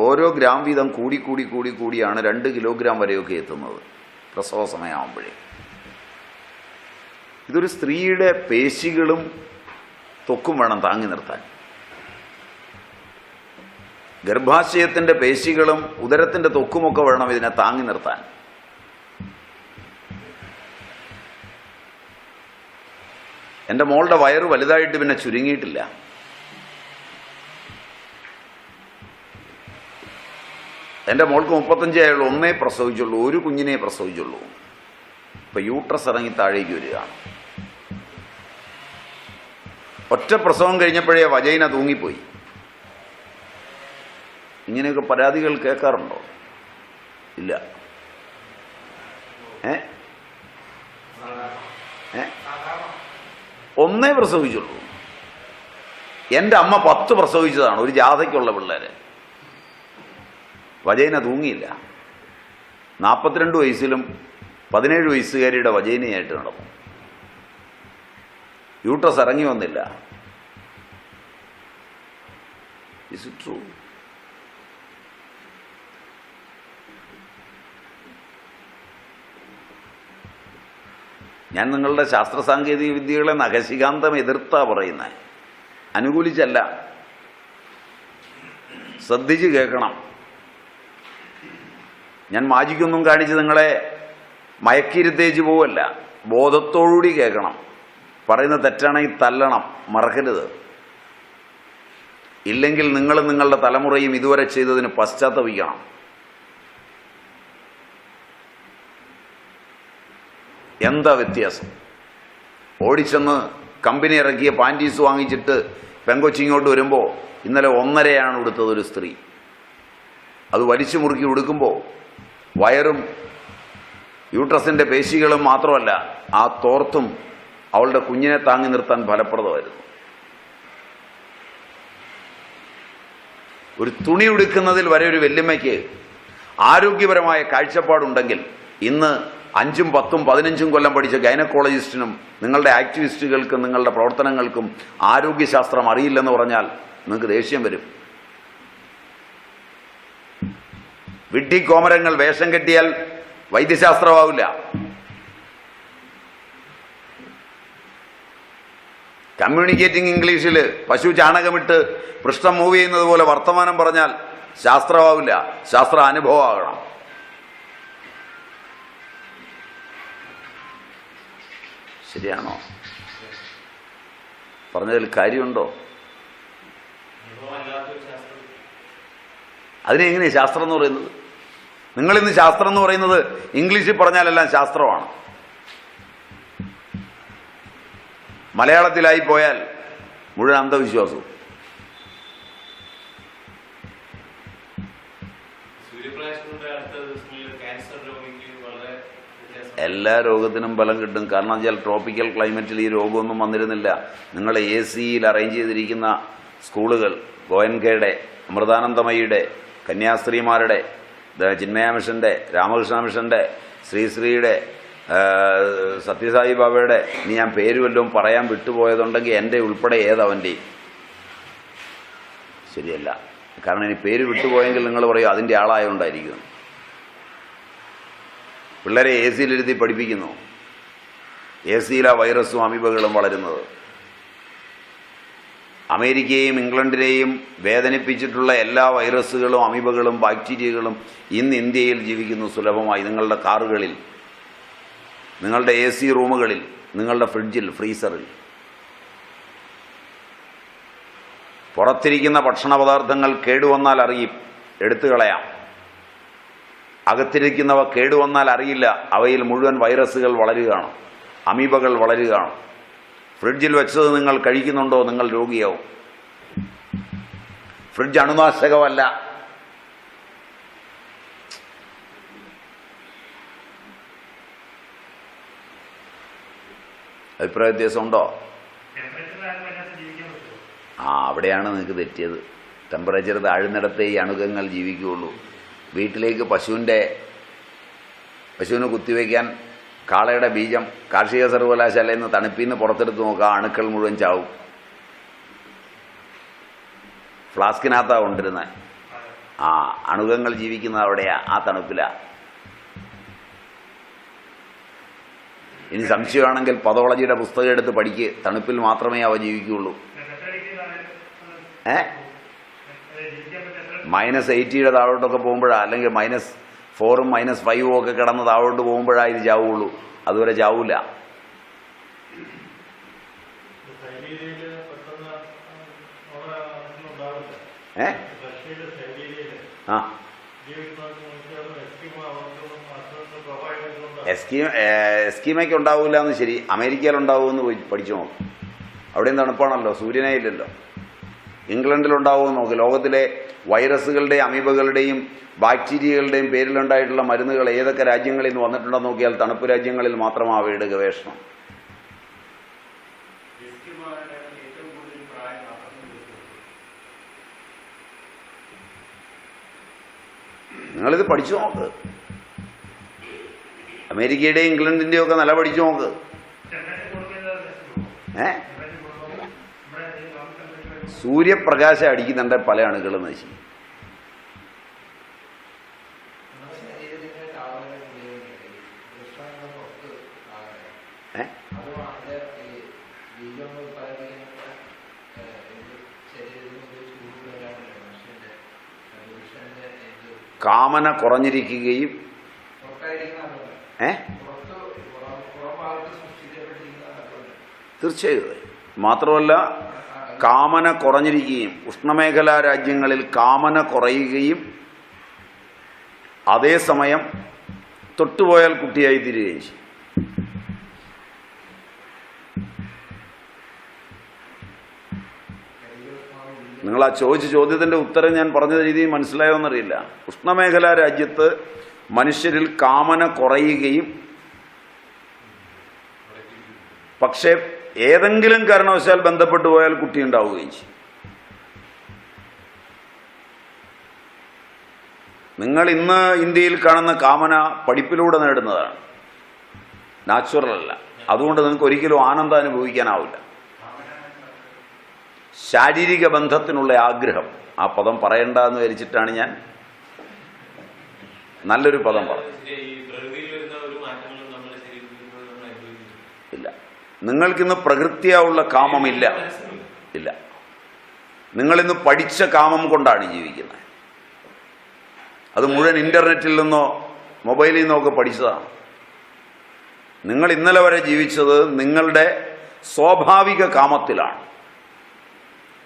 ഓരോ ഗ്രാം വീതം കൂടിയാണ് 2 കിലോഗ്രാം വരെയൊക്കെ എത്തുന്നത് പ്രസവ സമയമാകുമ്പോഴേ. ഇതൊരു സ്ത്രീയുടെ പേശികളും ത്വക്കും വേണം താങ്ങി നിർത്താൻ. ഗർഭാശയത്തിൻ്റെ പേശികളും ഉദരത്തിൻ്റെ ത്വക്കുമൊക്കെ വേണം ഇതിനെ താങ്ങി നിർത്താൻ. എൻ്റെ മോളുടെ വയറ് വലുതായിട്ട് പിന്നെ ചുരുങ്ങിയിട്ടില്ല. എൻ്റെ മോൾക്ക് 35 ആയുള്ളൂ. ഒന്നേ പ്രസവിച്ചുള്ളൂ, ഒരു കുഞ്ഞിനെ പ്രസവിച്ചുള്ളൂ. ഇപ്പം യൂട്രസ് ഇറങ്ങി താഴേക്ക് വരികയാണ്. ഒറ്റ പ്രസവം കഴിഞ്ഞപ്പോഴേ വജൈന തൂങ്ങിപ്പോയി. ഇങ്ങനെയൊക്കെ പരാതികൾ കേൾക്കാറുണ്ടോ? ഇല്ല. ഒന്നേ പ്രസവിച്ചുള്ളൂ. എൻ്റെ അമ്മ 10 പ്രസവിച്ചതാണ്, ഒരു ജാഥയ്ക്കുള്ള പിള്ളേരെ. വജൈന തൂങ്ങിയില്ല. 42 വയസ്സിലും 17 വയസ്സുകാരിയുടെ വജൈനയായിട്ട് നടന്നു. യൂട്രസ് ഇറങ്ങി വന്നില്ല. Is it true? ഞാൻ നിങ്ങളുടെ ശാസ്ത്ര സാങ്കേതിക വിദ്യകളെ നഖശികാന്തം എതിർത്താ പറയുന്നത്, അനുകൂലിച്ചല്ല. ശ്രദ്ധിച്ച് കേൾക്കണം. ഞാൻ മാജിക്കൊന്നും കാണിച്ച് നിങ്ങളെ മയക്കിരുത്തേച്ച് പോവല്ല. ബോധത്തോടുകൂടി കേൾക്കണം. പറയുന്നത് തെറ്റാണെങ്കിൽ തല്ലണം, മറക്കരുത്. ഇല്ലെങ്കിൽ നിങ്ങളും നിങ്ങളുടെ തലമുറയും ഇതുവരെ ചെയ്തതിന് പശ്ചാത്തപിക്കണം. എന്താ വ്യത്യാസം? ഓടിച്ചെന്ന് കമ്പനി ഇറക്കിയ പാൻറ്റീസ് വാങ്ങിച്ചിട്ട് പെങ്കൊച്ചിങ്ങോട്ട് വരുമ്പോൾ ഇന്നലെ 1.5 ഉടുത്തത് ഒരു സ്ത്രീ. അത് വലിച്ചു മുറുക്കി ഉടുക്കുമ്പോൾ വയറും യൂട്രസിൻ്റെ പേശികളും മാത്രമല്ല, ആ തോർത്തും അവളുടെ കുഞ്ഞിനെ താങ്ങി നിർത്താൻ ഫലപ്രദമായിരുന്നു. ഒരു തുണി ഉടുക്കുന്നതിൽ വരെ ഒരു വല്യമ്മയ്ക്ക് ആരോഗ്യപരമായ കാഴ്ചപ്പാടുണ്ടെങ്കിൽ ഇന്ന് 5, 10, 15 കൊല്ലം പഠിച്ച ഗൈനക്കോളജിസ്റ്റിനും നിങ്ങളുടെ ആക്ടിവിസ്റ്റുകൾക്കും നിങ്ങളുടെ പ്രവർത്തനങ്ങൾക്കും ആരോഗ്യശാസ്ത്രം അറിയില്ലെന്ന് പറഞ്ഞാൽ നിങ്ങൾക്ക് ദേഷ്യം വരും. വിഡ്ഢിക്കോമരങ്ങൾ വേഷം കെട്ടിയാൽ വൈദ്യശാസ്ത്രമാവില്ല. കമ്മ്യൂണിക്കേറ്റിംഗ് ഇംഗ്ലീഷിൽ പശു ചാണകമിട്ട് പൃഷ്ഠം മൂവ് ചെയ്യുന്നത് പോലെ വർത്തമാനം പറഞ്ഞാൽ ശാസ്ത്രമാവില്ല. ശാസ്ത്ര അനുഭവമാകണം. ശരിയാണോ? പറഞ്ഞതിൽ കാര്യമുണ്ടോ? അതിനെങ്ങനെയാണ് ശാസ്ത്രം എന്ന് പറയുന്നത്? നിങ്ങളിന്ന് ശാസ്ത്രം എന്ന് പറയുന്നത് ഇംഗ്ലീഷിൽ പറഞ്ഞാലെല്ലാം ശാസ്ത്രമാണ്. മലയാളത്തിലായി പോയാൽ മുഴുവൻ അന്ധവിശ്വാസവും. എല്ലാ രോഗത്തിനും ഫലം കിട്ടും. കാരണം വെച്ചാൽ ട്രോപ്പിക്കൽ ക്ലൈമറ്റിൽ ഈ രോഗമൊന്നും വന്നിരുന്നില്ല. നിങ്ങൾ AC-യിൽ അറേഞ്ച് ചെയ്തിരിക്കുന്ന സ്കൂളുകൾ ഗോയൻകയുടെ, അമൃതാനന്ദമയിയുടെ, കന്യാസ്ത്രീമാരുടെ, ചിന്മയ മിഷൻ്റെ, രാമകൃഷ്ണ മിഷൻ്റെ, ശ്രീശ്രീയുടെ, സത്യസായി ബാബയുടെ, ഇനി ഞാൻ പേര് വല്ലതും പറയാൻ വിട്ടുപോയതുണ്ടെങ്കിൽ എൻ്റെ ഉൾപ്പെടെ ഏതവൻ്റെയും ശരിയല്ല. കാരണം ഇനി പേര് വിട്ടുപോയെങ്കിൽ നിങ്ങൾ പറയും അതിൻ്റെ ആളായതുകൊണ്ടായിരിക്കും. പിള്ളേരെ AC-യിലിരുത്തി പഠിപ്പിക്കുന്നു. AC-യിലാ വൈറസും അമീബകളും വളരുന്നത്. അമേരിക്കയെയും ഇംഗ്ലണ്ടിനെയും വേദനിപ്പിച്ചിട്ടുള്ള എല്ലാ വൈറസുകളും അമീബകളും ബാക്ടീരിയകളും ഇന്ന് ഇന്ത്യയിൽ ജീവിക്കുന്നു സുലഭമായി. നിങ്ങളുടെ കാറുകളിൽ, നിങ്ങളുടെ AC റൂമുകളിൽ, നിങ്ങളുടെ ഫ്രിഡ്ജിൽ, ഫ്രീസറിൽ. പുറത്തിരിക്കുന്ന ഭക്ഷണ പദാർത്ഥങ്ങൾ കേടുവന്നാൽ അറിയും, എടുത്തു കളയാം. അകത്തിരിക്കുന്നവ കേടുവന്നാൽ അറിയില്ല, അവയിൽ മുഴുവൻ വൈറസുകൾ വളരുകയാണ്, അമീബകൾ വളരുകയാണ്. ഫ്രിഡ്ജിൽ വെച്ചത് നിങ്ങൾ കഴിക്കുന്നുണ്ടോ, നിങ്ങൾ രോഗിയാവും. ഫ്രിഡ്ജ് അണുനാശകമല്ല. അഭിപ്രായ വ്യത്യാസമുണ്ടോ? അവിടെയാണ് നിങ്ങൾക്ക് തെറ്റിയത്. ടെമ്പറേച്ചർ താഴുന്നിടത്തേ ഈ അണുകങ്ങൾ ജീവിക്കുകയുള്ളൂ. വീട്ടിലേക്ക് പശുവിന് കുത്തിവയ്ക്കാൻ കാളയുടെ ബീജം കാർഷിക സർവകലാശാലയിൽ നിന്ന് തണുപ്പിൽ നിന്ന് പുറത്തെടുത്ത് നോക്കുക, അണുക്കൾ മുഴുവൻ ചാവും. ഫ്ലാസ്കിനകത്താണ് കൊണ്ടിരുന്നത്. അണുകങ്ങൾ ജീവിക്കുന്നത് അവിടെയാ, ആ തണുപ്പിലാ. ഇനി സംശയമാണെങ്കിൽ പതോളജിയുടെ പുസ്തകം എടുത്ത് പഠിക്ക്. തണുപ്പിൽ മാത്രമേ അവ ജീവിക്കുകയുള്ളൂ. -80 താഴോട്ടൊക്കെ പോകുമ്പോഴാണ്, അല്ലെങ്കിൽ -4ഉം -5ഉം ഒക്കെ കിടന്ന് താഴോട്ട് പോകുമ്പോഴാണ് ഇത് ചാവുള്ളൂ. അതുവരെ ചാവൂല. എസ്കീമയ്ക്ക് ഉണ്ടാവില്ല എന്ന് ശരി, അമേരിക്കയിൽ ഉണ്ടാവുമെന്ന് പോയി പഠിച്ചു നോക്കും. അവിടെയും തണുപ്പാണല്ലോ, സൂര്യനേ ഇല്ലല്ലോ. ഇംഗ്ലണ്ടിലുണ്ടാവുമെന്ന് നോക്ക്. ലോകത്തിലെ വൈറസുകളുടെയും അമീബകളുടെയും ബാക്ടീരിയകളുടെയും പേരിലുണ്ടായിട്ടുള്ള മരുന്നുകൾ ഏതൊക്കെ രാജ്യങ്ങളിൽ നിന്ന് വന്നിട്ടുണ്ടെന്ന് നോക്കിയാൽ തണുപ്പ് രാജ്യങ്ങളിൽ മാത്രമാണ് അവയുടെ ഗവേഷണം. നിങ്ങളിത് പഠിച്ചു നോക്ക്. അമേരിക്കയുടെയും ഇംഗ്ലണ്ടിൻ്റെയും ഒക്കെ നില പഠിച്ചു നോക്ക്. സൂര്യപ്രകാശം അടിക്കുന്നുണ്ട് പല അണുക്കളും നശിക്കും. കാമന കുറഞ്ഞിരിക്കുകയും തീർച്ചയായും. മാത്രമല്ല കാമന കുറഞ്ഞിരിക്കുകയും, ഉഷ്ണമേഖലാ രാജ്യങ്ങളിൽ കാമന കുറയുകയും അതേസമയം തൊട്ടുപോയാൽ കുട്ടിയായി തീരുകയും ചെയ്യും. നിങ്ങൾ ആ ചോദിച്ച ചോദ്യത്തിൻ്റെ ഉത്തരം ഞാൻ പറഞ്ഞ രീതിയിൽ മനസ്സിലായോ എന്നറിയില്ല. ഉഷ്ണമേഖലാ രാജ്യത്ത് മനുഷ്യരിൽ കാമന കുറയുകയും പക്ഷേ ഏതെങ്കിലും കാരണവശാൽ ബന്ധപ്പെട്ടു പോയാൽ കുട്ടി ഉണ്ടാവുകയും ചെയ്യും. നിങ്ങൾ ഇന്ന് ഇന്ത്യയിൽ കാണുന്ന കാമന പഠിപ്പിലൂടെ നേടുന്നതാണ്, നാച്ചുറൽ അല്ല. അതുകൊണ്ട് നിങ്ങൾക്ക് ഒരിക്കലും ആനന്ദം അനുഭവിക്കാനാവില്ല. ശാരീരിക ബന്ധത്തിനുള്ള ആഗ്രഹം, ആ പദം പറയണ്ട എന്ന് വിചാരിച്ചിട്ടാണ് ഞാൻ നല്ലൊരു പദം പറഞ്ഞത്. ഇല്ല, നിങ്ങൾക്കിന്ന് പ്രകൃതിയാവുള്ള കാമമില്ല. ഇല്ല, നിങ്ങളിന്ന് പഠിച്ച കാമം കൊണ്ടാണ് ജീവിക്കുന്നത്. അത് മുഴുവൻ ഇന്റർനെറ്റിൽ നിന്നോ മൊബൈലിൽ നിന്നോ ഒക്കെ പഠിച്ചതാണ്. നിങ്ങൾ ഇന്നലെ വരെ ജീവിച്ചത് നിങ്ങളുടെ സ്വാഭാവിക കാമത്തിലാണ്.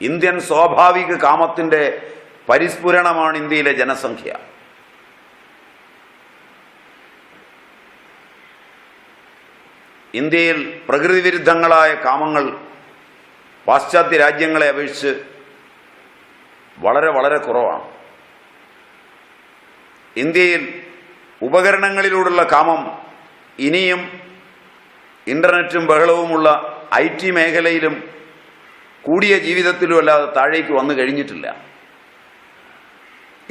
ഇന്ത്യൻ സ്വാഭാവിക കാമത്തിൻ്റെ പരിസ്ഫുരണമാണ് ഇന്ത്യയിലെ ജനസംഖ്യ. ഇന്ത്യയിൽ പ്രകൃതി വിരുദ്ധങ്ങളായ കാമങ്ങൾ പാശ്ചാത്യ രാജ്യങ്ങളെ അപേക്ഷിച്ച് വളരെ വളരെ കുറവാണ്. ഇന്ത്യയിൽ ഉപകരണങ്ങളിലൂടെയുള്ള കാമം ഇനിയും ഇൻ്റർനെറ്റും ബഹളവുമുള്ള IT മേഖലയിലും കൂടിയ ജീവിതത്തിലും അല്ലാതെ താഴേക്ക് വന്നു കഴിഞ്ഞിട്ടില്ല.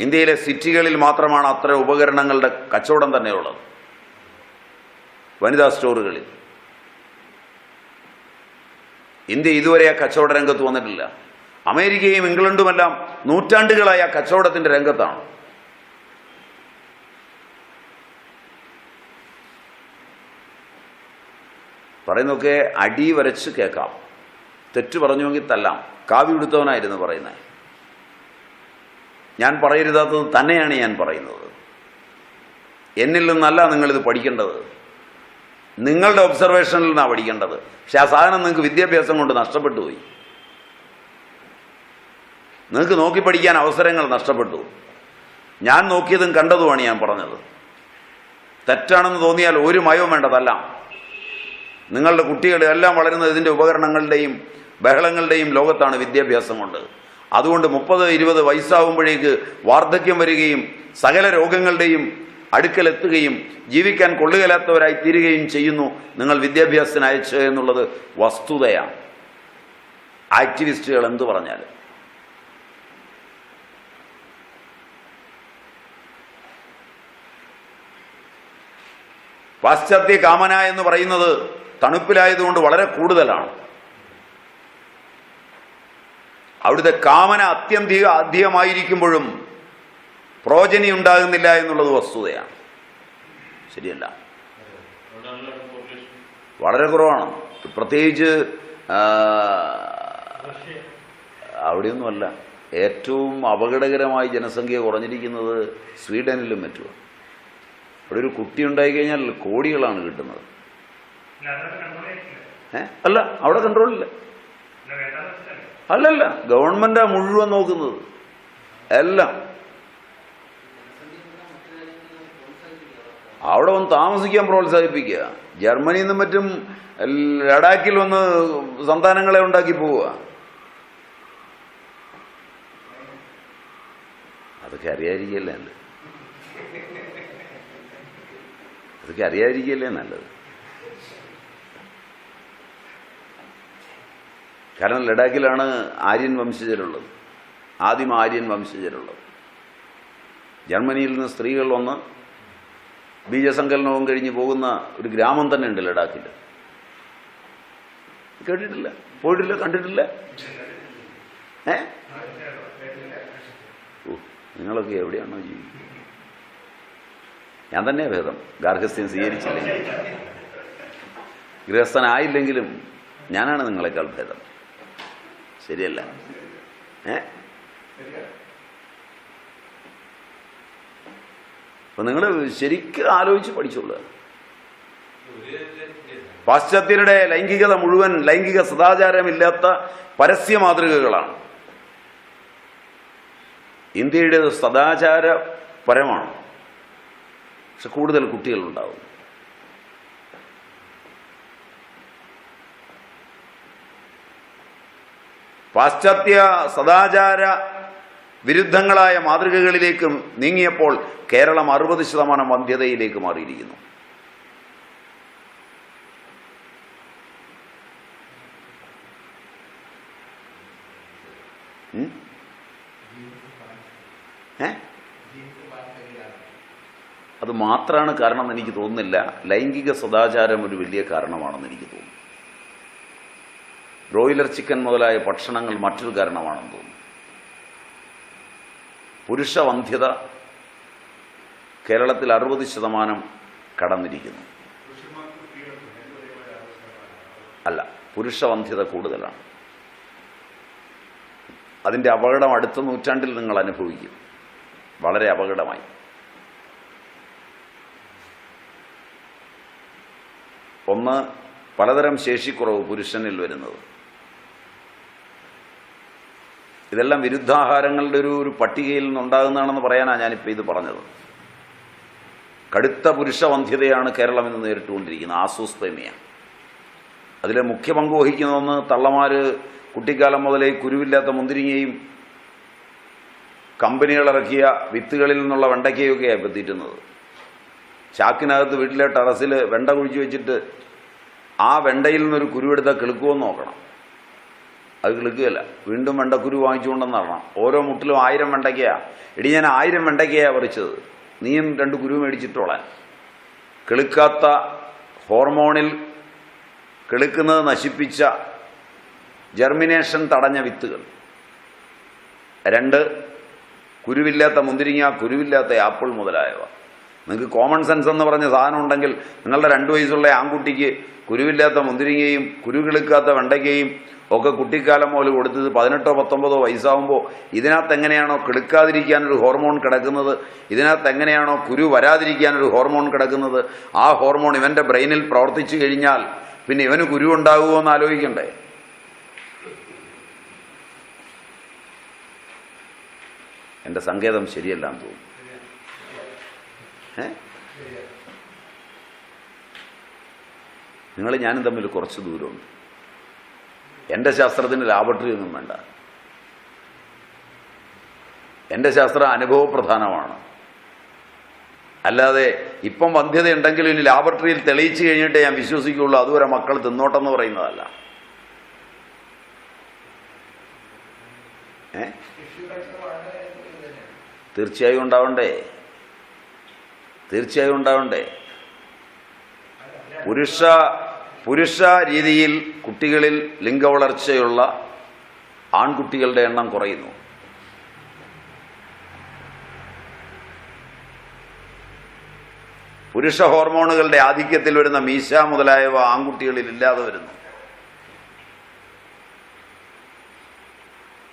ഇന്ത്യയിലെ സിറ്റികളിൽ മാത്രമാണ് അത്തരം ഉപകരണങ്ങളുടെ കച്ചവടം തന്നെയുള്ളത്, വനിതാ സ്റ്റോറുകളിൽ. ഇന്ത്യ ഇതുവരെ ആ കച്ചവട രംഗത്ത് വന്നിട്ടില്ല. അമേരിക്കയും ഇംഗ്ലണ്ടുമെല്ലാം നൂറ്റാണ്ടുകളായി ആ കച്ചവടത്തിൻ്റെ രംഗത്താണ്. പറയുന്നതൊക്കെ അടി വരച്ച് കേൾക്കാം. തെറ്റ് പറഞ്ഞുവെങ്കിൽ തല്ലാം. കാവി ഉടുത്തവനായിരുന്നു പറയുന്നത്. ഞാൻ പറയരുതാത്തത് തന്നെയാണ് ഞാൻ പറയുന്നത്. എന്നിൽ നിന്നല്ല നിങ്ങളിത് പഠിക്കേണ്ടത്, നിങ്ങളുടെ ഒബ്സർവേഷനിൽ നിന്നാണ് പഠിക്കേണ്ടത്. പക്ഷെ ആ സാധനം നിങ്ങൾക്ക് വിദ്യാഭ്യാസം കൊണ്ട് നഷ്ടപ്പെട്ടു പോയി. നിങ്ങൾക്ക് നോക്കി പഠിക്കാൻ അവസരങ്ങൾ നഷ്ടപ്പെട്ടു. ഞാൻ നോക്കിയതും കണ്ടതുമാണ് ഞാൻ പറഞ്ഞത്. തെറ്റാണെന്ന് തോന്നിയാൽ ഒരു മയവും വേണ്ടതല്ലാം. നിങ്ങളുടെ കുട്ടികളെല്ലാം വളരുന്നത് ഇതിൻ്റെ ഉപകരണങ്ങളുടെയും ബഹളങ്ങളുടെയും ലോകത്താണ് വിദ്യാഭ്യാസം കൊണ്ട്. അതുകൊണ്ട് 30-20 വയസ്സാവുമ്പോഴേക്ക് വാർദ്ധക്യം വരികയും സകല രോഗങ്ങളുടെയും അടുക്കലെത്തുകയും ജീവിക്കാൻ കൊള്ളുകയില്ലാത്തവരായി തീരുകയും ചെയ്യുന്നു നിങ്ങൾ വിദ്യാഭ്യാസത്തിന് അയച്ചു എന്നുള്ളത് വസ്തുതയാണ്. ആക്ടിവിസ്റ്റുകൾ എന്തു പറഞ്ഞാലും. പാശ്ചാത്യ കാമന എന്ന് പറയുന്നത് തണുപ്പിലായതുകൊണ്ട് വളരെ കൂടുതലാണ്. അവിടുത്തെ കാമന അധികമായിരിക്കുമ്പോഴും പ്രോജനി ഉണ്ടാകുന്നില്ല എന്നുള്ളത് വസ്തുതയാണ്. ശരിയല്ല, വളരെ കുറവാണ്. പ്രത്യേകിച്ച് അവിടെയൊന്നുമല്ല. ഏറ്റവും അപകടകരമായി ജനസംഖ്യ കുറഞ്ഞിരിക്കുന്നത് സ്വീഡനിലും മറ്റുമാണ്. അവിടെ ഒരു കുട്ടി ഉണ്ടായിക്കഴിഞ്ഞാൽ കോടികളാണ് കിട്ടുന്നത്. അല്ല, അവിടെ കൺട്രോളില്ല. അല്ലല്ല, ഗവൺമെന്റാ മുഴുവൻ നോക്കുന്നത് എല്ലാം. അവിടെ വന്ന് താമസിക്കാൻ പ്രോത്സാഹിപ്പിക്കുക. ജർമ്മനിയിൽ നിന്നും മറ്റും ലഡാക്കിൽ വന്ന് സന്താനങ്ങളെ ഉണ്ടാക്കി പോവുക. അതൊക്കെ അറിയാതിരിക്കല്ലേ നല്ലത്. അതൊക്കെ അറിയാതിരിക്കല്ലേ നല്ലത്. കാരണം ലഡാക്കിലാണ് ആര്യൻ വംശജരുള്ളത്, ആദിമ ആര്യൻ വംശജരുള്ളത്. ജർമ്മനിയിൽ നിന്ന് സ്ത്രീകൾ വന്ന് ബീജസങ്കലനവും കഴിഞ്ഞ് പോകുന്ന ഒരു ഗ്രാമം തന്നെ ഉണ്ട് ലഡാക്കിൽ. കേട്ടിട്ടില്ല, പോയിട്ടില്ല, കണ്ടിട്ടില്ല. നിങ്ങളൊക്കെ എവിടെയാണോ ജീവിക്കുന്നത്? ഞാൻ തന്നെ ഭേദം. ഗാർഹസ്ഥ്യം സ്വീകരിച്ചില്ലെങ്കിൽ, ഗൃഹസ്ഥനായില്ലെങ്കിലും ഞാനാണ് നിങ്ങളെക്കാൾ ഭേദം. ശരിയല്ല? അപ്പൊ നിങ്ങൾ ശരിക്കും ആലോചിച്ച് പഠിച്ചോളുക. പാശ്ചാത്യരുടെ ലൈംഗികത മുഴുവൻ ലൈംഗിക സദാചാരമില്ലാത്ത പരസ്യ മാതൃകകളാണ്. ഇന്ത്യയുടേത് സദാചാരപരമാണ്. പക്ഷെ കൂടുതൽ കുട്ടികളുണ്ടാവും. പാശ്ചാത്യ സദാചാര വിരുദ്ധങ്ങളായ മാതൃകകളിലേക്ക് നീങ്ങിയപ്പോൾ കേരളം 60% വന്ധ്യതയിലേക്ക് മാറിയിരിക്കുന്നു. അത് മാത്രമാണ് കാരണം എനിക്ക് തോന്നുന്നില്ല. ലൈംഗിക സദാചാരം ഒരു വലിയ കാരണമാണെന്ന് എനിക്ക് തോന്നുന്നു. ബ്രോയിലർ ചിക്കൻ മുതലായ ഭക്ഷണങ്ങൾ മറ്റൊരു കാരണമാണെന്ന് തോന്നുന്നു. പുരുഷവന്ധ്യത കേരളത്തിൽ 60% കടന്നിരിക്കുന്നു. അല്ല, പുരുഷവന്ധ്യത കൂടുതലാണ്. അതിൻ്റെ അപകടം അടുത്ത നൂറ്റാണ്ടിൽ നിങ്ങൾ അനുഭവിക്കും. വളരെ അപകടമായി. ഒന്ന്, പലതരം ശേഷിക്കുറവ് പുരുഷനിൽ വരുന്നത്. ഇതെല്ലാം വിരുദ്ധാഹാരങ്ങളുടെ ഒരു പട്ടികയിൽ നിന്നുണ്ടാകുന്നതാണെന്ന് പറയാനാണ് ഞാനിപ്പോൾ ഇത് പറഞ്ഞത്. കടുത്ത പുരുഷവന്ധ്യതയാണ് കേരളം ഇന്ന് നേരിട്ടുകൊണ്ടിരിക്കുന്നത്. ആസൂസ്പേമിയ അതിലെ മുഖ്യ പങ്ക് വഹിക്കുന്നതെന്ന് തള്ളമാർ കുട്ടിക്കാലം മുതലേ കുരുവില്ലാത്ത മുന്തിരിങ്ങയും കമ്പനികളിറക്കിയ വിത്തുകളിൽ നിന്നുള്ള വെണ്ടയ്ക്കയൊക്കെയാണ് ഇപ്പോൾ തീറ്റുന്നത്. ചാക്കിനകത്ത് വീട്ടിലെ ടെറസിൽ വെണ്ട കുഴിച്ച് വെച്ചിട്ട് ആ വെണ്ടയിൽ നിന്നൊരു കുരുവെടുത്താൽ കിളുക്കുമെന്ന് നോക്കണം. അത് കിളുക്കുകയല്ല. വീണ്ടും വെണ്ടക്കുരു വാങ്ങിച്ചുകൊണ്ടെന്ന് പറഞ്ഞാൽ ഓരോ മുട്ടിലും 1000 വെണ്ടയ്ക്കയാണ്. എടി ഞാൻ 1000 വെണ്ടയ്ക്കയാണ് പറിച്ചത്, നീയും 2 കുരു മേടിച്ചിട്ടോളാൻ. കിളുക്കാത്ത ഹോർമോണിൽ കിളുക്കുന്നത് നശിപ്പിച്ച ജെർമിനേഷൻ തടഞ്ഞ വിത്തുകൾ. 2 കുരുവില്ലാത്ത മുന്തിരിങ്ങ, കുരുവില്ലാത്ത ആപ്പിൾ മുതലായവ. നിങ്ങൾക്ക് കോമൺ സെൻസ് എന്ന് പറഞ്ഞ സാധനം ഉണ്ടെങ്കിൽ നിങ്ങളുടെ 2 വയസ്സുള്ള ആൺകുട്ടിക്ക് കുരുവില്ലാത്ത മുന്തിരിങ്ങയും കുരു കിളുക്കാത്ത വെണ്ടയ്ക്കയും ഒക്കെ കുട്ടിക്കാലം മുതൽ കൊടുത്തത് 18 19 വയസ്സാകുമ്പോൾ ഇതിനകത്ത് എങ്ങനെയാണോ കിളുക്കാതിരിക്കാനൊരു ഹോർമോൺ കിടക്കുന്നത്, ഇതിനകത്ത് എങ്ങനെയാണോ കുരു വരാതിരിക്കാനൊരു ഹോർമോൺ കിടക്കുന്നത്, ആ ഹോർമോൺ ഇവൻ്റെ ബ്രെയിനിൽ പ്രവർത്തിച്ചു കഴിഞ്ഞാൽ പിന്നെ ഇവന് കുരു ഉണ്ടാകുമോ എന്ന് ആലോചിക്കണ്ടേ? എൻ്റെ സങ്കേതം ശരിയല്ലാന്ന് തോന്നുന്നു. നിങ്ങൾ ഞാനും തമ്മിൽ കുറച്ച് ദൂരമുണ്ട്. എൻ്റെ ശാസ്ത്രത്തിന് ലാബറട്ടറി ഒന്നും വേണ്ട. എൻ്റെ ശാസ്ത്രം അനുഭവപ്രധാനമാണ്. അല്ലാതെ ഇപ്പം വന്ധ്യത ഉണ്ടെങ്കിലും ഇനി ലാബറട്ടറിയിൽ തെളിയിച്ചു കഴിഞ്ഞിട്ടേ ഞാൻ വിശ്വസിക്കുകയുള്ളൂ, അതുവരെ മക്കൾ തിന്നോട്ടെന്ന് പറയുന്നതല്ല. തീർച്ചയായും ഉണ്ടാവണ്ടേ, തീർച്ചയായും ഉണ്ടാവണ്ടേ. പുരുഷ രീതിയിൽ കുട്ടികളിൽ ലിംഗവളർച്ചയുള്ള ആൺകുട്ടികളുടെ എണ്ണം കുറയുന്നു. പുരുഷ ഹോർമോണുകളുടെ ആധിക്യത്തിൽ വരുന്ന മീശ മുതലായവ ആൺകുട്ടികളിൽ ഇല്ലാതെ വരുന്നു.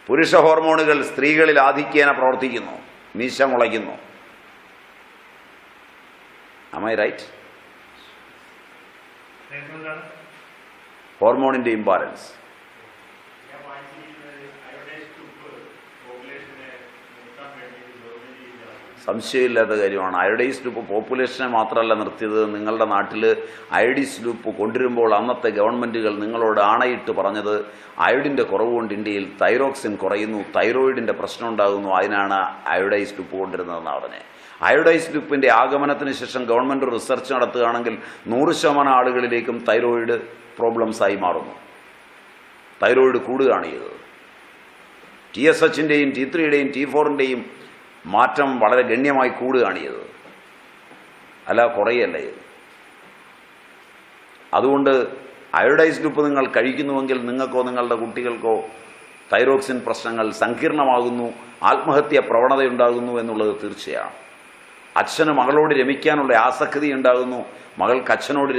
പുരുഷ ഹോർമോണുകൾ സ്ത്രീകളിൽ ആധിക്യേന പ്രവർത്തിക്കുന്നു, മീശ മുളയ്ക്കുന്നു. Am I right? ഹോർമോണിന്റെ ഇംബാലൻസ്. സംശയമില്ലാത്ത കാര്യമാണ്. അയോഡൈസ്ഡ് ഉപ്പ് പോപ്പുലേഷനെ മാത്രമല്ല നിർത്തിയത്. നിങ്ങളുടെ നാട്ടിൽ അയോഡൈസ്ഡ് ഉപ്പ് കൊണ്ടുവരുമ്പോൾ അന്നത്തെ ഗവൺമെൻറ്റുകൾ നിങ്ങളോട് ആണയിട്ട് പറഞ്ഞത് അയോഡിൻ്റെ കുറവ് കൊണ്ട് ഇന്ത്യയിൽ തൈറോക്സിൻ കുറയുന്നു, തൈറോയിഡിൻ്റെ പ്രശ്നം ഉണ്ടാകുന്നു, അതിനാണ് അയോഡൈസ്ഡ് ഉപ്പ് കൊണ്ടുവരുന്നതെന്നാണ് പറഞ്ഞത്. അയോഡൈസ്ഡ് ഉപ്പിൻ്റെ ആഗമനത്തിന് ശേഷം ഗവൺമെൻറ് റിസർച്ച് നടത്തുകയാണെങ്കിൽ 100% ആളുകളിലേക്കും തൈറോയിഡ് പ്രോബ്ലംസായി മാറുന്നു. തൈറോയിഡ് കൂടുകയാണ് ചെയ്തത്. TSHൻ്റെയും T3യുടെയും T4ൻ്റെയും മാറ്റം വളരെ ഗണ്യമായി കൂടുകയാണ് ചെയ്തത്, അല്ല കുറയല്ല ചെയ്തത്. അതുകൊണ്ട് അയോഡൈസ്ഡ് ഉപ്പ് നിങ്ങൾ കഴിക്കുന്നുവെങ്കിൽ നിങ്ങൾക്കോ നിങ്ങളുടെ കുട്ടികൾക്കോ തൈറോക്സിൻ പ്രശ്നങ്ങൾ സങ്കീർണമാകുന്നു, ആത്മഹത്യാ പ്രവണതയുണ്ടാകുന്നു എന്നുള്ളത് തീർച്ചയാണ്. അച്ഛന് മകളോട് രമിക്കാനുള്ള ആസക്തി ഉണ്ടാകുന്നു, മകൾക്ക് അച്ഛനോട്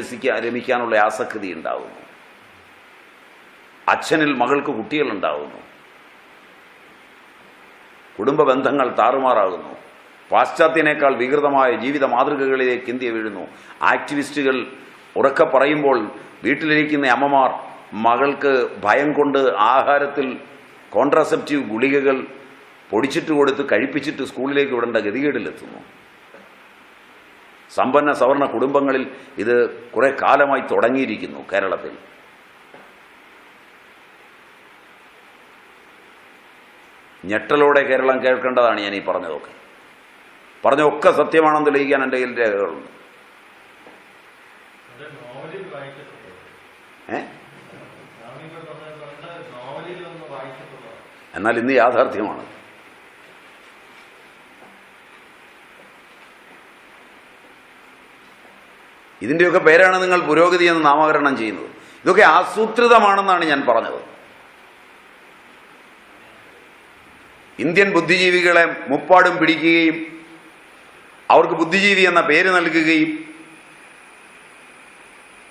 രമിക്കാനുള്ള ആസക്തി ഉണ്ടാകുന്നു. അച്ഛനിൽ മകൾക്ക് കുട്ടികളുണ്ടാകുന്നു, കുടുംബ ബന്ധങ്ങൾ താറുമാറാകുന്നു. പാശ്ചാത്യനേക്കാൾ വികൃതമായ ജീവിത മാതൃകകളിലേക്ക് ഇന്ത്യ വീഴുന്നു. ആക്ടിവിസ്റ്റുകൾ ഉറക്കെ പറയുമ്പോൾ വീട്ടിലിരിക്കുന്ന അമ്മമാർ മകൾക്ക് ഭയം കൊണ്ട് ആഹാരത്തിൽ കോൺട്രാസെപ്റ്റീവ് ഗുളികകൾ പൊടിച്ചിട്ട് കൊടുത്ത് കഴിപ്പിച്ചിട്ട് സ്കൂളിലേക്ക് വിടേണ്ട ഗതികേടിലെത്തുന്നു. സമ്പന്ന സവർണ കുടുംബങ്ങളിൽ ഇത് കുറെ കാലമായി തുടങ്ങിയിരിക്കുന്നു കേരളത്തിൽ. ഞെട്ടലോടെ കേരളം കേൾക്കേണ്ടതാണ് ഞാൻ ഈ പറഞ്ഞതൊക്കെ. പറഞ്ഞൊക്കെ സത്യമാണെന്ന് തെളിയിക്കാൻ എൻ്റെ കയ്യിൽ രേഖകളുണ്ട്. എന്നാൽ ഇന്ന് യാഥാർത്ഥ്യമാണ്. ഇതിൻ്റെയൊക്കെ പേരാണ് നിങ്ങൾ പുരോഗതി എന്ന് നാമകരണം ചെയ്യുന്നത്. ഇതൊക്കെ ആസൂത്രിതമാണെന്നാണ് ഞാൻ പറഞ്ഞത്. ഇന്ത്യൻ ബുദ്ധിജീവികളെ മുപ്പാടും പിടിക്കുകയും അവർക്ക് ബുദ്ധിജീവി എന്ന പേര് നൽകുകയും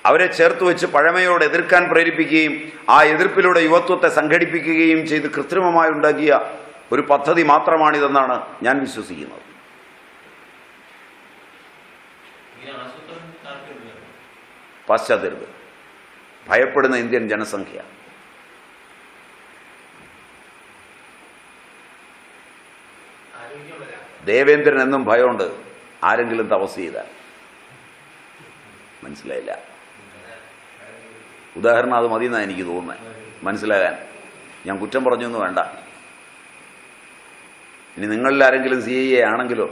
അവരെ ചേർത്ത് വെച്ച് പഴമയോട് എതിർക്കാൻ പ്രേരിപ്പിക്കുകയും ആ എതിർപ്പിലൂടെ യുവത്വത്തെ സംഘടിപ്പിക്കുകയും ചെയ്ത് കൃത്രിമമായി ഉണ്ടാക്കിയ ഒരു പദ്ധതി മാത്രമാണിതെന്നാണ് ഞാൻ വിശ്വസിക്കുന്നത്. പാശ്ചാത്യർക്ക് ഭയപ്പെടുന്ന ഇന്ത്യൻ ജനസംഖ്യ. ദേവേന്ദ്രൻ എന്നും ഭയമുണ്ട് ആരെങ്കിലും തപസ് ചെയ്താൽ. മനസ്സിലായില്ല? ഉദാഹരണം അത് മതി എന്നാണ് എനിക്ക് തോന്നുന്നത് മനസ്സിലാകാൻ. ഞാൻ കുറ്റം പറഞ്ഞൊന്നും വേണ്ട. ഇനി നിങ്ങളിൽ ആരെങ്കിലും CIA ആണെങ്കിലോ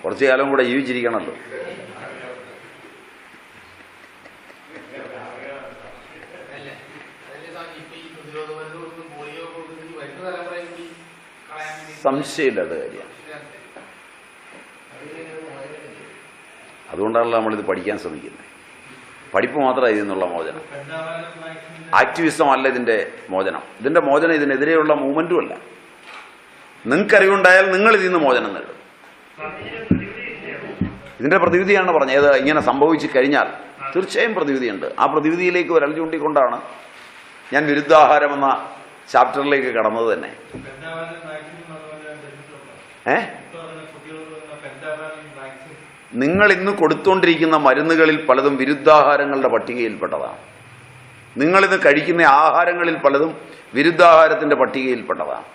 കുറച്ചു കാലം കൂടെ ജീവിച്ചിരിക്കണമല്ലോ. സംശയമില്ലാത്ത കാര്യമാണ്. അതുകൊണ്ടാണല്ലോ നമ്മളിത് പഠിക്കാൻ ശ്രമിക്കുന്നത്. പഠിപ്പ് മാത്രമല്ല ഇതിൽ നിന്നുള്ള മോചനം. ആക്ടിവിസം അല്ല ഇതിൻ്റെ മോചനം. ഇതിൻ്റെ മോചനം ഇതിനെതിരെയുള്ള മൂവ്മെൻറ്റും അല്ല. നിങ്ങൾക്കറിവുണ്ടായാൽ നിങ്ങൾ ഇതിൽ നിന്ന് മോചനം നേടും. ഇതിൻ്റെ പ്രതിവിധിയാണ് പറഞ്ഞത്. ഏത് ഇങ്ങനെ സംഭവിച്ചു കഴിഞ്ഞാൽ തീർച്ചയായും പ്രതിവിധിയുണ്ട്. ആ പ്രതിവിധിയിലേക്ക് വിരൽ ചൂണ്ടിക്കൊണ്ടാണ് ഞാൻ വിരുദ്ധാഹാരം എന്ന ചാപ്റ്ററിലേക്ക് കടന്നത് തന്നെ. നിങ്ങൾ ഇന്ന് കൊടുത്തുകൊണ്ടിരിക്കുന്ന മരുന്നുകളിൽ പലതും വിരുദ്ധാഹാരങ്ങളുടെ പട്ടികയിൽപ്പെട്ടതാണ്. നിങ്ങളിന്ന് കഴിക്കുന്ന ആഹാരങ്ങളിൽ പലതും വിരുദ്ധാഹാരത്തിന്റെ പട്ടികയിൽപ്പെട്ടതാണ്.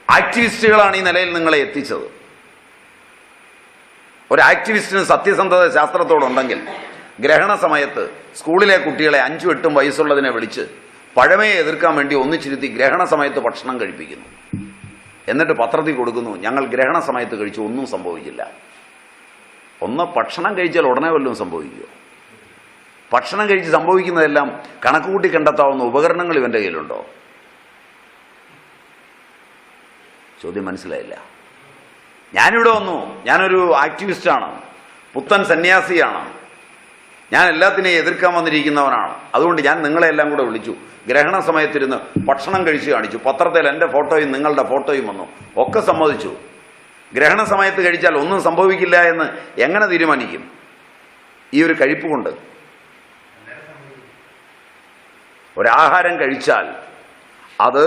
ആക്ടിവിസ്റ്റുകളാണ് ഈ നിലയിൽ നിങ്ങളെ എത്തിച്ചത്. ഒരു ആക്ടിവിസ്റ്റിന് സത്യസന്ധത ശാസ്ത്രത്തോടുണ്ടെങ്കിൽ ഗ്രഹണ സമയത്ത് സ്കൂളിലെ കുട്ടികളെ 5-8 വയസ്സുള്ളതിനെ വിളിച്ച് പഴമയെ എതിർക്കാൻ വേണ്ടി ഒന്നിച്ചിരുത്തി ഗ്രഹണ സമയത്ത് ഭക്ഷണം കഴിപ്പിക്കുന്നു. എന്നിട്ട് പത്രത്തിൽ കൊടുക്കുന്നു, ഞങ്ങൾ ഗ്രഹണ സമയത്ത് കഴിച്ചു, ഒന്നും സംഭവിച്ചില്ല. ഒന്ന് ഭക്ഷണം കഴിച്ചാൽ ഉടനെ വല്ലതും സംഭവിക്കുമോ? ഭക്ഷണം കഴിച്ച് സംഭവിക്കുന്നതെല്ലാം കണക്കുകൂട്ടി കണ്ടെത്താവുന്ന ഉപകരണങ്ങൾ ഇവൻ്റെ കയ്യിലുണ്ടോ? ചോദ്യം മനസ്സിലായില്ല. ഞാനിവിടെ വന്നു, ഞാനൊരു ആക്ടിവിസ്റ്റാണ്, പുത്തൻ സന്യാസിയാണ്, ഞാൻ എല്ലാത്തിനെയും എതിർക്കാൻ വന്നിരിക്കുന്നവനാണ്. അതുകൊണ്ട് ഞാൻ നിങ്ങളെല്ലാം കൂടെ വിളിച്ചു, ഗ്രഹണ സമയത്തിരുന്ന് ഭക്ഷണം കഴിച്ച് കാണിച്ചു, പത്രത്തിൽ എൻ്റെ ഫോട്ടോയും നിങ്ങളുടെ ഫോട്ടോയും വന്നു, ഒക്കെ സമ്മതിച്ചു. ഗ്രഹണ സമയത്ത് കഴിച്ചാൽ ഒന്നും സംഭവിക്കില്ല എന്ന് എങ്ങനെ തീരുമാനിക്കും? ഈ ഒരു കഴിപ്പ് കൊണ്ട്. ഒരാഹാരം കഴിച്ചാൽ അത്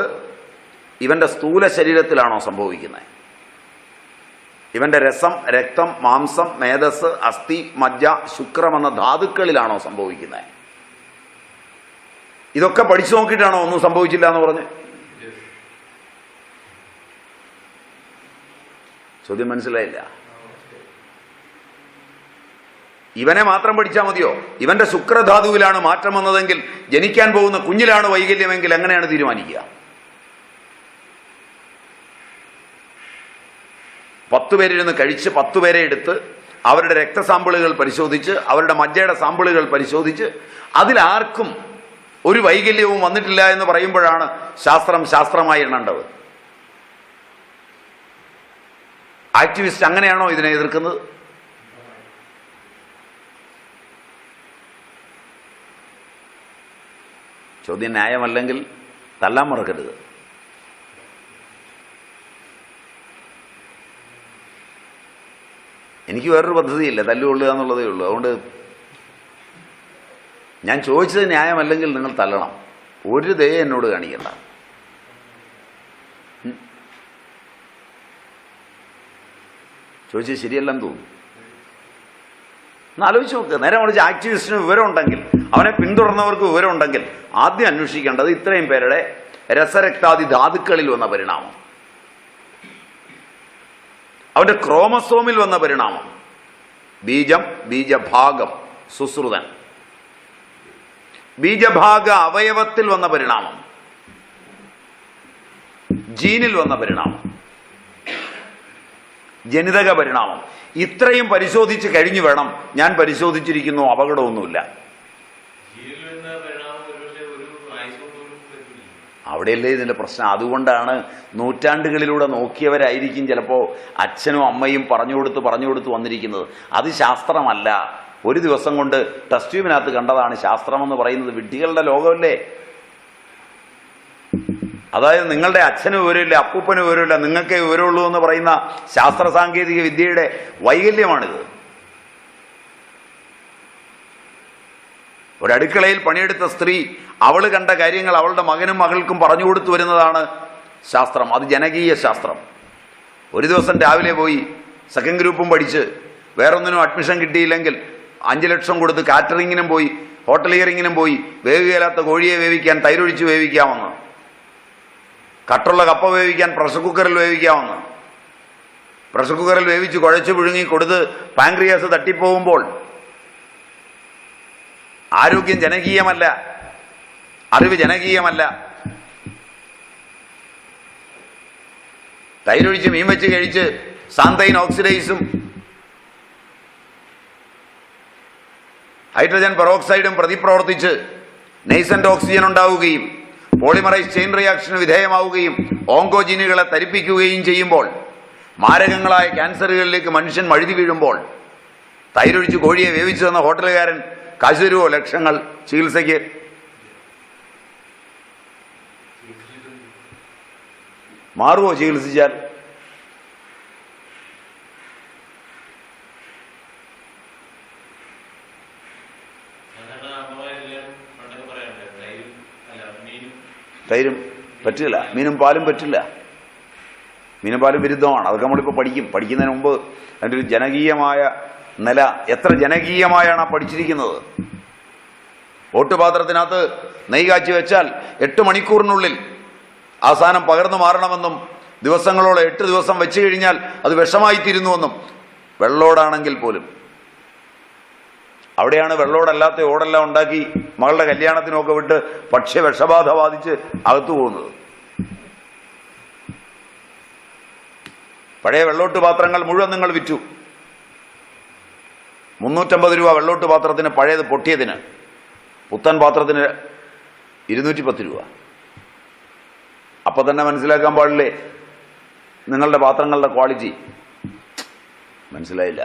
ഇവൻ്റെ സ്ഥൂല ശരീരത്തിലാണോ സംഭവിക്കുന്നത്? ഇവൻ്റെ രസം, രക്തം, മാംസം, മേധസ്, അസ്ഥി, മജ്ജ, ശുക്രം എന്ന ധാതുക്കളിലാണോ സംഭവിക്കുന്നത്? ഇതൊക്കെ പഠിച്ചു നോക്കിയിട്ടാണോ ഒന്നും സംഭവിച്ചില്ല എന്ന് പറഞ്ഞ്? ചോദ്യം മനസ്സിലായില്ല. ഇവനെ മാത്രം പഠിച്ചാൽ മതിയോ? ഇവന്റെ ശുക്രധാതുവിലാണ് മാറ്റം വന്നതെങ്കിൽ ജനിക്കാൻ പോകുന്ന കുഞ്ഞിലാണ് വൈകല്യമെങ്കിൽ എങ്ങനെയാണ് തീരുമാനിക്കുക? 10 പേരിരുന്ന് കഴിച്ച് 10 പേരെ എടുത്ത് അവരുടെ രക്തസാമ്പിളുകൾ പരിശോധിച്ച് അവരുടെ മജ്ജയുടെ സാമ്പിളുകൾ പരിശോധിച്ച് അതിലാർക്കും ഒരു വൈകല്യവും വന്നിട്ടില്ല എന്ന് പറയുമ്പോഴാണ് ശാസ്ത്രം ശാസ്ത്രമായി എണ്ണേണ്ടത്. ആക്ടിവിസ്റ്റ് അങ്ങനെയാണോ ഇതിനെ എതിർക്കുന്നത്? ചോദ്യം ന്യായമല്ലെങ്കിൽ തല്ലാൻ മറക്കരുത്. എനിക്ക് വേറൊരു പദ്ധതിയില്ല, തല്ലുകൊള്ളുക എന്നുള്ളതേ ഉള്ളൂ. അതുകൊണ്ട് ഞാൻ ചോദിച്ചത് ന്യായമല്ലെങ്കിൽ നിങ്ങൾ തല്ലണം. ഒരു ദയ എന്നോട് കാണിക്കണ്ട. ചോദിച്ചത് ശരിയല്ലെന്ന് തോന്നുന്നു. ഒന്ന് ആലോചിച്ച് നോക്ക്. നേരെ മറിച്ച് ആക്ടിവിസ്റ്റിന് വിവരം ഉണ്ടെങ്കിൽ, അവനെ പിന്തുടർന്നവർക്ക് വിവരം ഉണ്ടെങ്കിൽ ആദ്യം അന്വേഷിക്കേണ്ടത് ഇത്രയും പേരുടെ രസരക്താദി ധാതുക്കളിൽ വന്ന പരിണാമം, അവന്റെ ക്രോമസോമിൽ വന്ന പരിണാമം, ബീജം, ബീജഭാഗം, സുശ്രുതൻ, ബീജഭാഗ അവയവത്തിൽ വന്ന പരിണാമം, ജീനിൽ വന്ന പരിണാമം, ജനിതക പരിണാമം. ഇത്രയും പരിശോധിച്ച് കഴിഞ്ഞു വേണം ഞാൻ പരിശോധിച്ചിരിക്കുന്നു, അപകടമൊന്നുമില്ല. അവിടെയല്ലേ ഇതിൻ്റെ പ്രശ്നം. അതുകൊണ്ടാണ് നൂറ്റാണ്ടുകളിലൂടെ നോക്കിയവരായിരിക്കും ചിലപ്പോൾ അച്ഛനും അമ്മയും പറഞ്ഞു കൊടുത്ത് വന്നിരിക്കുന്നത്. അത് ശാസ്ത്രമല്ല. ഒരു ദിവസം കൊണ്ട് ടെസ്റ്റ് ട്യൂബിനകത്ത് കണ്ടതാണ് ശാസ്ത്രമെന്ന് പറയുന്നത്. വിഡ്ഢികളുടെ ലോകമല്ലേ. അതായത് നിങ്ങളുടെ അച്ഛന് വിവരമില്ല, അപ്പൂപ്പന് വിവരമില്ല, നിങ്ങൾക്കേ വിവരമുള്ളൂ എന്ന് പറയുന്ന ശാസ്ത്ര സാങ്കേതിക വിദ്യയുടെ വൈകല്യമാണിത്. ഒരടുക്കളയിൽ പണിയെടുത്ത സ്ത്രീ അവൾ കണ്ട കാര്യങ്ങൾ അവളുടെ മകനും മകൾക്കും പറഞ്ഞു കൊടുത്തു വരുന്നതാണ് ശാസ്ത്രം. അത് ജനകീയ ശാസ്ത്രം. ഒരു ദിവസം രാവിലെ പോയി സെക്കൻഡ് ഗ്രൂപ്പും പഠിച്ച് വേറൊന്നിനും അഡ്മിഷൻ കിട്ടിയില്ലെങ്കിൽ 5 ലക്ഷം കൊടുത്ത് കാറ്ററിങ്ങിനും പോയി, ഹോട്ടലിയറിങ്ങിനും പോയി, വേവുകയില്ലാത്ത കോഴിയെ വേവിക്കാൻ തൈരൊഴിച്ച് വേവിക്കാമെന്ന്, കട്ടുള്ള കപ്പ വേവിക്കാൻ പ്രഷർ കുക്കറിൽ വേവിക്കാമെന്ന്, പ്രഷർ കുക്കറിൽ വേവിച്ച് കുഴച്ച് പുഴുങ്ങി കൊടുത്ത് പാൻക്രിയാസ് തട്ടിപ്പോകുമ്പോൾ ആരോഗ്യം ജനകീയമല്ല, അറിവ് ജനകീയമല്ല. തൈരൊഴിച്ച് മീൻ വെച്ച് കഴിച്ച് സാന്തൈൻ ഓക്സിഡൈസും ഹൈഡ്രജൻ പെറോക്സൈഡും പ്രതിപ്രവർത്തിച്ച് നെയ്സന്റ് ഓക്സിജൻ ഉണ്ടാവുകയും പോളിമറൈസ് ചെയിൻ റിയാക്ഷന് വിധേയമാവുകയും ഓങ്കോജീനുകളെ തരിപ്പിക്കുകയും ചെയ്യുമ്പോൾ, മാരകങ്ങളായ ക്യാൻസറുകളിലേക്ക് മനുഷ്യൻ വഴുതി വീഴുമ്പോൾ, തൈരൊഴിച്ച് കോഴിയെ വേവിച്ചു തന്ന ഹോട്ടലുകാരൻ കാശ് തരുമോ ലക്ഷങ്ങൾ ചികിത്സയ്ക്ക്? മാറുമോ ചികിത്സിച്ചാൽ? തൈരും പറ്റില്ല, മീനും പാലും പറ്റില്ല. മീനും പാലും വിരുദ്ധമാണ്. അതൊക്കെ നമ്മളിപ്പോൾ പഠിക്കുന്നതിന് മുമ്പ് അതിൻ്റെ ഒരു ജനകീയമായ നില, എത്ര ജനകീയമായാണ് പഠിച്ചിരിക്കുന്നത്. ഓട്ടുപാത്രത്തിനകത്ത് നെയ്യ് കാച്ചി വെച്ചാൽ 8 മണിക്കൂറിനുള്ളിൽ അവസാനം പകർന്നു മാറണമെന്നും ദിവസങ്ങളോളം 8 ദിവസം വെച്ച് കഴിഞ്ഞാൽ അത് വിഷമായിത്തീരുന്നുവെന്നും, വെള്ളോടാണെങ്കിൽ പോലും. അവിടെയാണ് വെള്ളോടല്ലാത്ത ഓടെല്ലാം ഉണ്ടാക്കി മകളുടെ കല്യാണത്തിനൊക്കെ വിട്ട് പക്ഷേ വിഷബാധ ബാധിച്ച് അകത്തു പോകുന്നത്. പഴയ വെള്ളോട്ട് പാത്രങ്ങൾ മുഴുവൻ നിങ്ങൾ വിറ്റു. 350 രൂപ വെള്ളോട്ട് പാത്രത്തിന്, പഴയത് പൊട്ടിയതിന്. പുത്തൻ പാത്രത്തിന് 210 രൂപ. അപ്പം തന്നെ മനസ്സിലാക്കാൻ പാടില്ലേ നിങ്ങളുടെ പാത്രങ്ങളുടെ ക്വാളിറ്റി? മനസ്സിലായില്ല.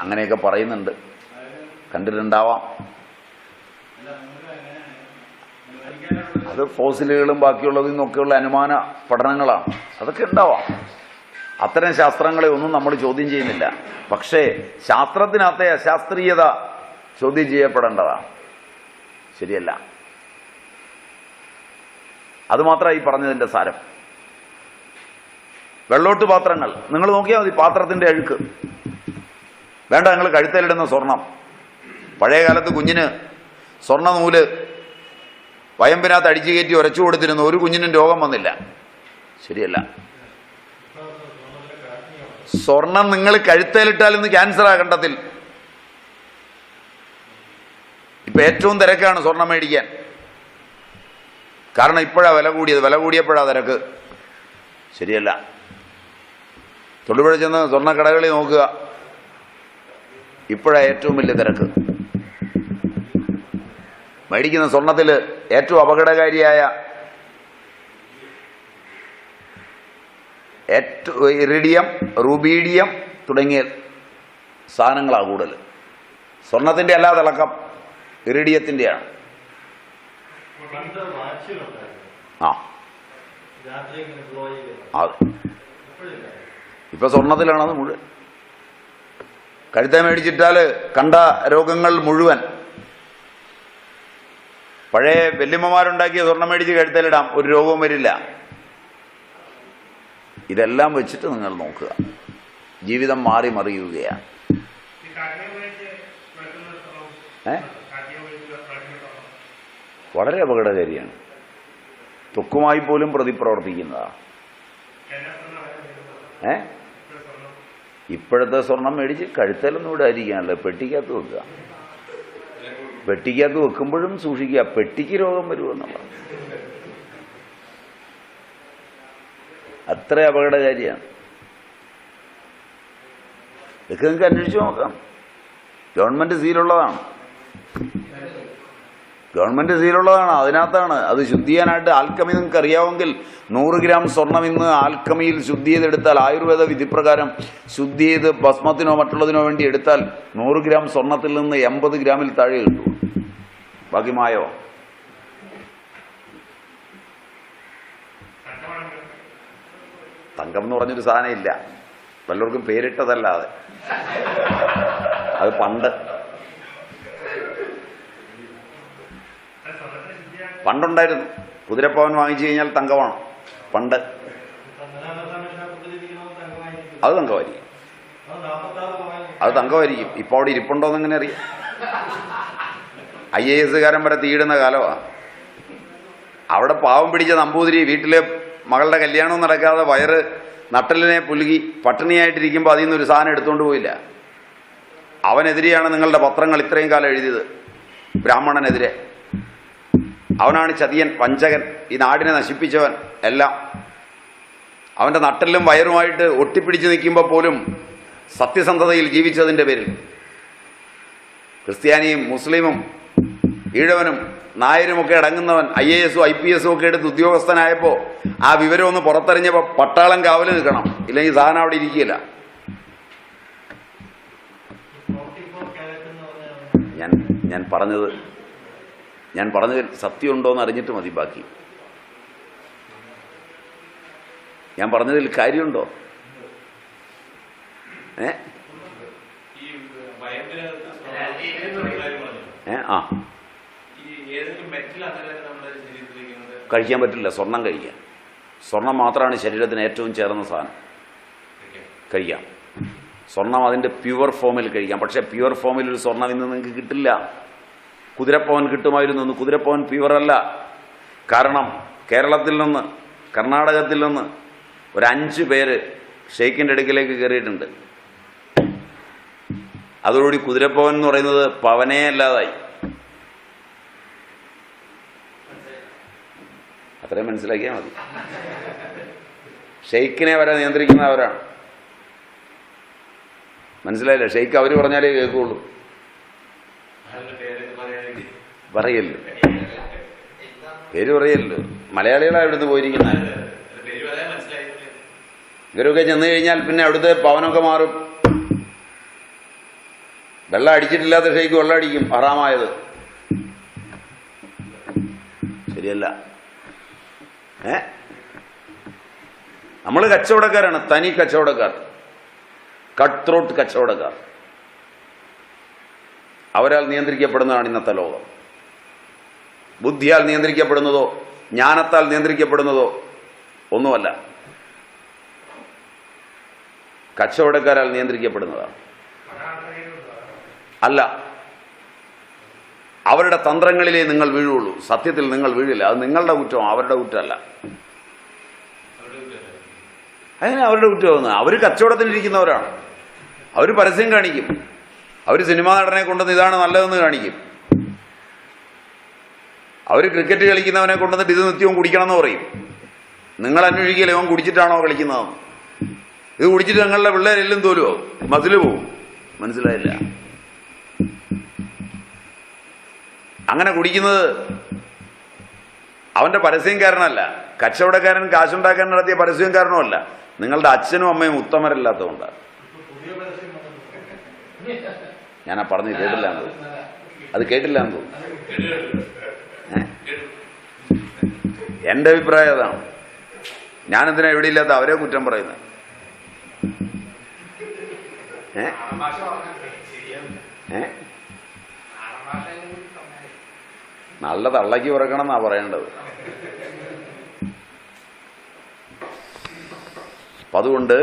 അങ്ങനെയൊക്കെ പറയുന്നുണ്ട്, കണ്ടിട്ടുണ്ടാവാം. അത് ഫോസിലുകളും ബാക്കിയുള്ളതിൽ നിന്നൊക്കെയുള്ള അനുമാന പഠനങ്ങളാണ്. അതൊക്കെ ഉണ്ടാവാം. അത്തരം ശാസ്ത്രങ്ങളെ ഒന്നും നമ്മൾ ചോദ്യം ചെയ്യുന്നില്ല. പക്ഷേ ശാസ്ത്രത്തിനകത്തെ അശാസ്ത്രീയത ചോദ്യം ചെയ്യപ്പെടേണ്ടതാണ്. ശരിയല്ല. അതുമാത്രമാണ് ഈ പറഞ്ഞതിൻ്റെ സാരം. വെള്ളോട്ട് പാത്രങ്ങൾ നിങ്ങൾ നോക്കിയാൽ മതി. പാത്രത്തിൻ്റെ അഴുക്ക് വേണ്ട. നിങ്ങൾ കഴുത്തേലിടുന്ന സ്വർണം, പഴയ കാലത്ത് കുഞ്ഞിന് സ്വർണ്ണ നൂല് വയമ്പിനകത്ത് അടിച്ചു കയറ്റി ഉരച്ചു കൊടുത്തിരുന്നു. ഒരു കുഞ്ഞിനും രോഗം വന്നില്ല. ശരിയല്ല. സ്വർണം നിങ്ങൾ കഴുത്തേലിട്ടാൽ ഇന്ന് ക്യാൻസറാ കണ്ടത്തിൽ. ഇപ്പൊ ഏറ്റവും തിരക്കാണ് സ്വർണം മേടിക്കാൻ. കാരണം ഇപ്പോഴാണ് വില കൂടിയത്. വില കൂടിയപ്പോഴാണ് തിരക്ക്. ശരിയല്ല. തൊടുപുഴ ചെന്ന് സ്വർണ്ണക്കടകളിൽ നോക്കുക, ഇപ്പോഴാണ് ഏറ്റവും വലിയ തിരക്ക്. മേടിക്കുന്ന സ്വർണത്തിൽ ഏറ്റവും അപകടകാരിയായ ഇറിഡിയം, റുബീഡിയം തുടങ്ങിയ സാധനങ്ങളാണ് കൂടുതൽ. സ്വർണത്തിൻ്റെ അല്ലാതെ തിളക്കം ഇറിഡിയത്തിൻ്റെയാണ്. അതെ, ഇപ്പൊ സ്വർണത്തിലാണത് മുഴുവൻ. കഴുത്തെ മേടിച്ചിട്ടാൽ കണ്ട രോഗങ്ങൾ മുഴുവൻ. പഴയ വല്യമ്മമാരുണ്ടാക്കിയ സ്വർണം മേടിച്ച് കഴുത്തേലിടാം, ഒരു രോഗവും വരില്ല. ഇതെല്ലാം വെച്ചിട്ട് നിങ്ങൾ നോക്കുക, ജീവിതം മാറി മറിയുകയാണ്. വളരെ അപകടകാരിയാണ്. ത്വക്കുമായി പോലും പ്രതിപ്രവർത്തിക്കുന്നതാണ്. ഇപ്പോഴത്തെ സ്വർണം മേടിച്ച് കഴുത്തേലൊന്നും ഇടാതിരിക്കാനല്ല, പെട്ടിക്കകത്ത് വെക്കുക. പെട്ടിക്കകത്ത് വെക്കുമ്പോഴും സൂക്ഷിക്കുക, പെട്ടിക്ക് രോഗം വരുമെന്നുള്ളത്. അത്ര അപകടകാരിയാണ്. ഇതൊക്കെ നിങ്ങൾക്ക് അന്വേഷിച്ച് നോക്കാം. ഗവൺമെന്റ് സീലുള്ളതാണ്. ഗവൺമെന്റ് സീലുള്ളതാണ്. അതിനകത്താണ്. അത് ശുദ്ധി ചെയ്യാനായിട്ട് ആൽക്കമി നിങ്ങൾക്ക് അറിയാമെങ്കിൽ 100 ഗ്രാം സ്വർണം ഇന്ന് ആൽക്കമിയിൽ ശുദ്ധി ചെയ്തെടുത്താൽ, ആയുർവേദ വിധിപ്രകാരം ശുദ്ധി ചെയ്ത് ഭസ്മത്തിനോ മറ്റുള്ളതിനോ വേണ്ടി എടുത്താൽ 100 ഗ്രാം സ്വർണത്തിൽ നിന്ന് 80 ഗ്രാമിൽ താഴെ കിട്ടും. ബാക്കി മായോ. തങ്കം എന്ന് പറഞ്ഞൊരു സാധനം ഇല്ല, വല്ലവർക്കും പേരിട്ടതല്ലാതെ. അത് പണ്ടുണ്ടായിരുന്നു. കുതിരപ്പവൻ വാങ്ങിച്ചു കഴിഞ്ഞാൽ തങ്കമാണ് പണ്ട്. അത് തങ്കമായിരിക്കും. അത് തങ്കമായിരിക്കും. ഇപ്പോൾ അവിടെ ഇരിപ്പുണ്ടോന്ന് എങ്ങനെ അറിയാം? IAS കാരൻ വരെ തീയിടുന്ന കാലമാണ്. അവിടെ പാവം പിടിച്ച നമ്പൂതിരി വീട്ടിലെ മകളുടെ കല്യാണം നടക്കാതെ വയറ് നട്ടലിനെ പുലുകി പട്ടിണിയായിട്ടിരിക്കുമ്പോൾ അതിൽ നിന്നൊരു സാധനം എടുത്തുകൊണ്ട് പോയില്ല. അവനെതിരെയാണ് നിങ്ങളുടെ പത്രങ്ങൾ ഇത്രയും കാലം എഴുതിയത്, ബ്രാഹ്മണനെതിരെ. അവനാണ് ചതിയൻ, വഞ്ചകൻ, ഈ നാടിനെ നശിപ്പിച്ചവൻ എല്ലാം. അവൻ്റെ നട്ടലിലും വയറുമായിട്ട് ഒട്ടിപ്പിടിച്ച് നിൽക്കുമ്പോൾ പോലും സത്യസന്ധതയിൽ ജീവിച്ചതിൻ്റെ പേരിൽ ക്രിസ്ത്യാനിയും മുസ്ലിമും ഈഴവനും നായരുമൊക്കെ അടങ്ങുന്നവൻ IAS IPS ഒക്കെ എടുത്ത് ഉദ്യോഗസ്ഥനായപ്പോൾ ആ വിവരം ഒന്ന് പുറത്തെറിഞ്ഞപ്പോൾ പട്ടാളം കാവൽ നിൽക്കണം, ഇല്ലെങ്കിൽ സാധനം അവിടെ ഇരിക്കുകയില്ല. ഞാൻ പറഞ്ഞതിൽ സത്യമുണ്ടോ എന്ന് അറിഞ്ഞിട്ട് മതി ബാക്കി. ഞാൻ പറഞ്ഞതിൽ കാര്യമുണ്ടോ? കഴിക്കാൻ പറ്റില്ല. സ്വർണം കഴിക്കാം. സ്വർണം മാത്രമാണ് ശരീരത്തിന് ഏറ്റവും ചേർന്ന സാധനം. കഴിക്കാം. സ്വർണം അതിൻ്റെ പ്യുവർ ഫോമിൽ കഴിക്കാം. പക്ഷേ പ്യുവർ ഫോമിൽ ഒരു സ്വർണം ഇന്ന് നിങ്ങൾക്ക് കിട്ടില്ല. കുതിരപ്പവൻ കിട്ടുമായിരുന്നു, കുതിരപ്പവൻ പ്യുവറല്ല. കാരണം കേരളത്തിൽ നിന്ന്, കർണാടകത്തിൽ നിന്ന് ഒരു 5 പേര് ഷെയ്ഖിൻ്റെ അടുക്കിലേക്ക് കയറിയിട്ടുണ്ട്. അതോടുകൂടി കുതിരപ്പവൻ എന്ന് പറയുന്നത് പവനേ അല്ലാതായി. അത്രയും മനസ്സിലാക്കിയാൽ മതി. ഷെയ്ഖിനെ വരെ നിയന്ത്രിക്കുന്ന അവരാണ്. മനസ്സിലായില്ല? ഷെയ്ഖ് അവർ പറഞ്ഞാലേ കേൾക്കുള്ളൂ. പറയല്ലോ, പേര് പറയല്ലോ. മലയാളികളാണ് ഇവിടുന്ന് പോയിരിക്കുന്നത്. ഇവരൊക്കെ ചെന്ന് കഴിഞ്ഞാൽ പിന്നെ അവിടുത്തെ പവനൊക്കെ മാറും. വെള്ളം അടിച്ചിട്ടില്ലാത്ത ഷെയ്ക്ക് വെള്ളം അടിക്കും, ഹറാമായത്. ശരിയല്ല. നമ്മൾ കച്ചവടക്കാരാണ്, തനി കച്ചവടക്കാർ, കട്ട് ത്രോട്ട് കച്ചവടക്കാർ. അവരാൽ നിയന്ത്രിക്കപ്പെടുന്നതാണ് ഇന്നത്തെ ലോകം. ബുദ്ധിയാൽ നിയന്ത്രിക്കപ്പെടുന്നതോ ജ്ഞാനത്താൽ നിയന്ത്രിക്കപ്പെടുന്നതോ ഒന്നുമല്ല, കച്ചവടക്കാരാൽ നിയന്ത്രിക്കപ്പെടുന്നതാണ്. അല്ല, അവരുടെ തന്ത്രങ്ങളിലേ നിങ്ങൾ വീഴുള്ളൂ. സത്യത്തിൽ നിങ്ങൾ വീഴില്ല. അത് നിങ്ങളുടെ കുറ്റം, അവരുടെ കുറ്റമല്ല. അതിന് അവരുടെ കുറ്റമാകുന്നത്. അവർ കച്ചവടത്തിലിരിക്കുന്നവരാണ്. അവർ പരസ്യം കാണിക്കും. അവർ സിനിമാ നടനെ കൊണ്ടുവന്ന് ഇതാണ് നല്ലതെന്ന് കാണിക്കും. അവർ ക്രിക്കറ്റ് കളിക്കുന്നവനെ കൊണ്ടുവന്നിട്ട് ഇത് നിത്യവും കുടിക്കണമെന്ന് പറയും. നിങ്ങൾ അന്വേഷിക്കില്ല ഇവൻ കുടിച്ചിട്ടാണോ കളിക്കുന്നതെന്ന്. ഇത് കുടിച്ചിട്ട് ഞങ്ങളുടെ പിള്ളേരെല്ലാം തോലുമോ, മസിൽ പോവും. മനസ്സിലായില്ല? അങ്ങനെ കുടിക്കുന്നത് അവൻ്റെ പരസ്യംകാരനല്ല. കച്ചവടക്കാരൻ കാശുണ്ടാക്കാൻ നടത്തിയ പരസ്യംകാരനുമല്ല. നിങ്ങളുടെ അച്ഛനും അമ്മയും ഉത്തമരല്ലാത്തതുകൊണ്ടാണ്. ഞാനാ പറഞ്ഞു കേട്ടില്ലാന്ന് തോന്നുന്നു. അത് കേട്ടില്ലാന്ന് തോന്നുന്നു. എൻ്റെ അഭിപ്രായം അതാണ്. ഞാനെന്തിനാ ഇവിടെ ഇല്ലാത്ത അവരെ കുറ്റം പറയുന്നത്? നല്ല തള്ളയ്ക്ക് ഉറക്കണം എന്നാ പറയേണ്ടത്. അപ്പം അതുകൊണ്ട്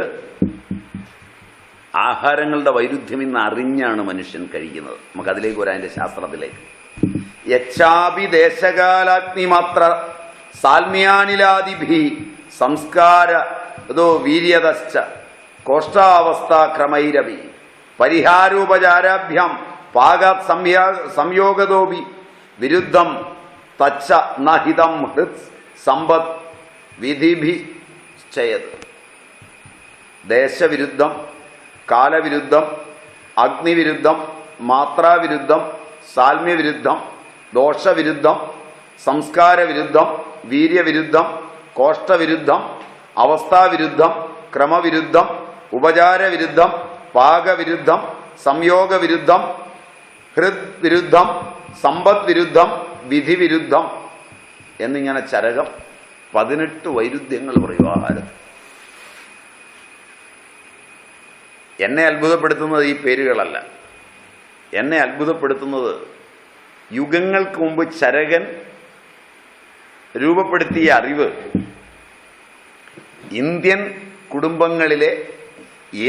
ആഹാരങ്ങളുടെ വൈരുദ്ധ്യം ഇന്ന് അറിഞ്ഞാണ് മനുഷ്യൻ കഴിക്കുന്നത്. നമുക്കതിലേക്ക് വരാം, അതിൻ്റെ ശാസ്ത്രത്തിലേക്ക്. യച്ഛാപി ദേശകാലാഗ്നിമാത്ര സാൽമ്യാനിലാദിഭി സംസ്കാര വീര്യതശ്ച കോഷ്ടാവസ്ഥ ക്രമൈരവി പരിഹാരോപചാരാഭ്യാം പാകാത് സംയോഗതോപി വിരുദ്ധം തച്ച നഹിതം ഹൃത് സമ്പദ് വിധിഭിശ്ചയത്. ദേശവിരുദ്ധം, കാലവിരുദ്ധം, അഗ്നിവിരുദ്ധം, മാത്രാവിരുദ്ധം, സാൽമ്യവിരുദ്ധം, ദോഷവിരുദ്ധം, സംസ്കാരവിരുദ്ധം, വീര്യവിരുദ്ധം, കോഷ്ടവിരുദ്ധം, അവസ്ഥാവിരുദ്ധം, ക്രമവിരുദ്ധം, ഉപചാരവിരുദ്ധം, പാകവിരുദ്ധം, സംയോഗവിരുദ്ധം, ഹൃദ് വിരുദ്ധം, സമ്പദ് വിരുദ്ധം, വിധിവിരുദ്ധം എന്നിങ്ങനെ ചരകം 18 വൈരുദ്ധ്യങ്ങൾ പറയും ആഹാരത്തിൽ. എന്നെ അത്ഭുതപ്പെടുത്തുന്നത് ഈ പേരുകളല്ല. എന്നെ അത്ഭുതപ്പെടുത്തുന്നത് യുഗങ്ങൾക്ക് മുമ്പ് ചരകൻ രൂപപ്പെടുത്തിയ അറിവ് ഇന്ത്യൻ കുടുംബങ്ങളിലെ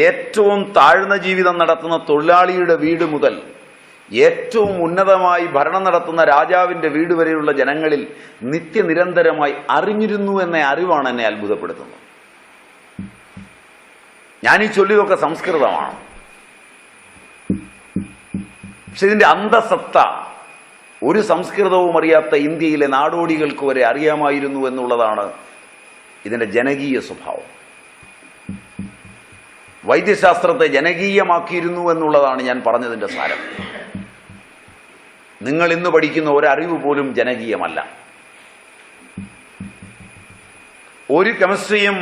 ഏറ്റവും താഴ്ന്ന ജീവിതം നടത്തുന്ന തൊഴിലാളിയുടെ വീട് മുതൽ ഏറ്റവും ഉന്നതമായി ഭരണം നടത്തുന്ന രാജാവിൻ്റെ വീട് വരെയുള്ള ജനങ്ങളിൽ നിത്യനിരന്തരമായി അറിഞ്ഞിരുന്നു എന്ന അറിവാണ് എന്നെ അത്ഭുതപ്പെടുത്തുന്നത്. ഞാനീ ചൊല്ലിയതൊക്കെ സംസ്കൃതമാണ്, പക്ഷെ ഇതിൻ്റെ അന്തസത്ത ഒരു സംസ്കൃതവും അറിയാത്ത ഇന്ത്യയിലെ നാടോടികൾക്ക് വരെ അറിയാമായിരുന്നു എന്നുള്ളതാണ് ഇതിൻ്റെ ജനകീയ സ്വഭാവം. വൈദ്യശാസ്ത്രത്തെ ജനകീയമാക്കിയിരുന്നു എന്നുള്ളതാണ് ഞാൻ പറഞ്ഞതിൻ്റെ സാരം. നിങ്ങൾ ഇന്ന് പഠിക്കുന്ന ഒരറിവ് പോലും ജനകീയമല്ല. ഒരു കെമിസ്ട്രിയും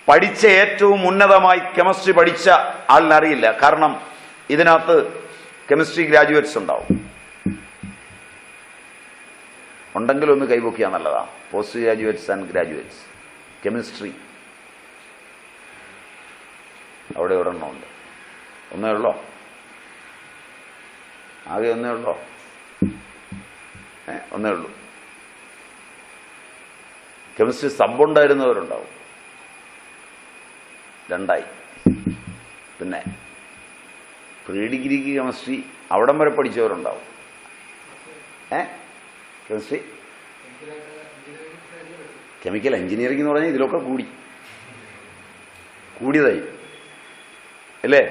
പഠിച്ച ഏറ്റവും ഉന്നതമായി കെമിസ്ട്രി പഠിച്ച ആളിനറിയില്ല. കാരണം ഇതിനകത്ത് കെമിസ്ട്രി ഗ്രാജുവേറ്റ്സ് ഉണ്ടാവും. ഉണ്ടെങ്കിൽ ഒന്ന് കൈപൊക്കിയാൽ നല്ലതാണ്. Post graduates and graduates chemistry അവിടെ ഒരെണ്ണമുണ്ട്. ഒന്നേ ഉള്ളോ? ആകെ ഒന്നേ ഉള്ളോ? ഒന്നേ ഉള്ളൂ. കെമിസ്ട്രി സബുണ്ടായിരുന്നവരുണ്ടാവും, 2ആയി. പിന്നെ പ്രീ ഡിഗ്രിക്ക് കെമിസ്ട്രി അവിടം വരെ പഠിച്ചവരുണ്ടാവും. കെമിസ്ട്രി കെമിക്കൽ എഞ്ചിനീയറിംഗ് എന്ന് പറഞ്ഞാൽ ഇതിലൊക്കെ കൂടിയതായി അല്ലേ?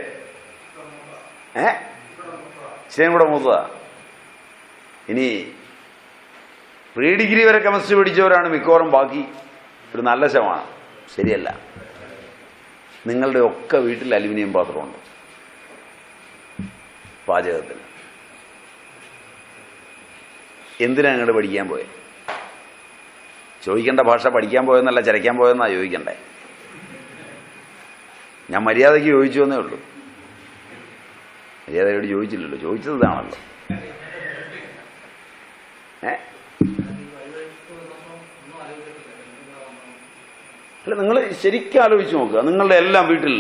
ഇച്ചിരിയും കൂടെ മൂത്തതാ. ഇനി പ്രീ ഡിഗ്രി വരെ കെമിസ്ട്രി പഠിച്ചവരാണ് മിക്കവാറും ബാക്കി ഒരു നല്ല ശതമാനം. ശരിയല്ല. നിങ്ങളുടെ ഒക്കെ വീട്ടിൽ അലുമിനിയം പാത്രമുണ്ട് പാചകത്തിന്. എന്തിനാ അങ്ങോട്ട് പഠിക്കാൻ പോയത്? ചോദിക്കേണ്ട ഭാഷ പഠിക്കാൻ പോയെന്നല്ല, ചരയ്ക്കാൻ പോയെന്നാ ചോദിക്കണ്ടേ. ഞാൻ മര്യാദയ്ക്ക് ചോദിച്ചു എന്നേ ഉള്ളൂ. മര്യാദയോട് ചോദിച്ചില്ലല്ലോ, ചോദിച്ചത് ഇതാണല്ലോ. അല്ല, നിങ്ങൾ ശരിക്കും ആലോചിച്ച് നോക്കുക. നിങ്ങളുടെ എല്ലാം വീട്ടിൽ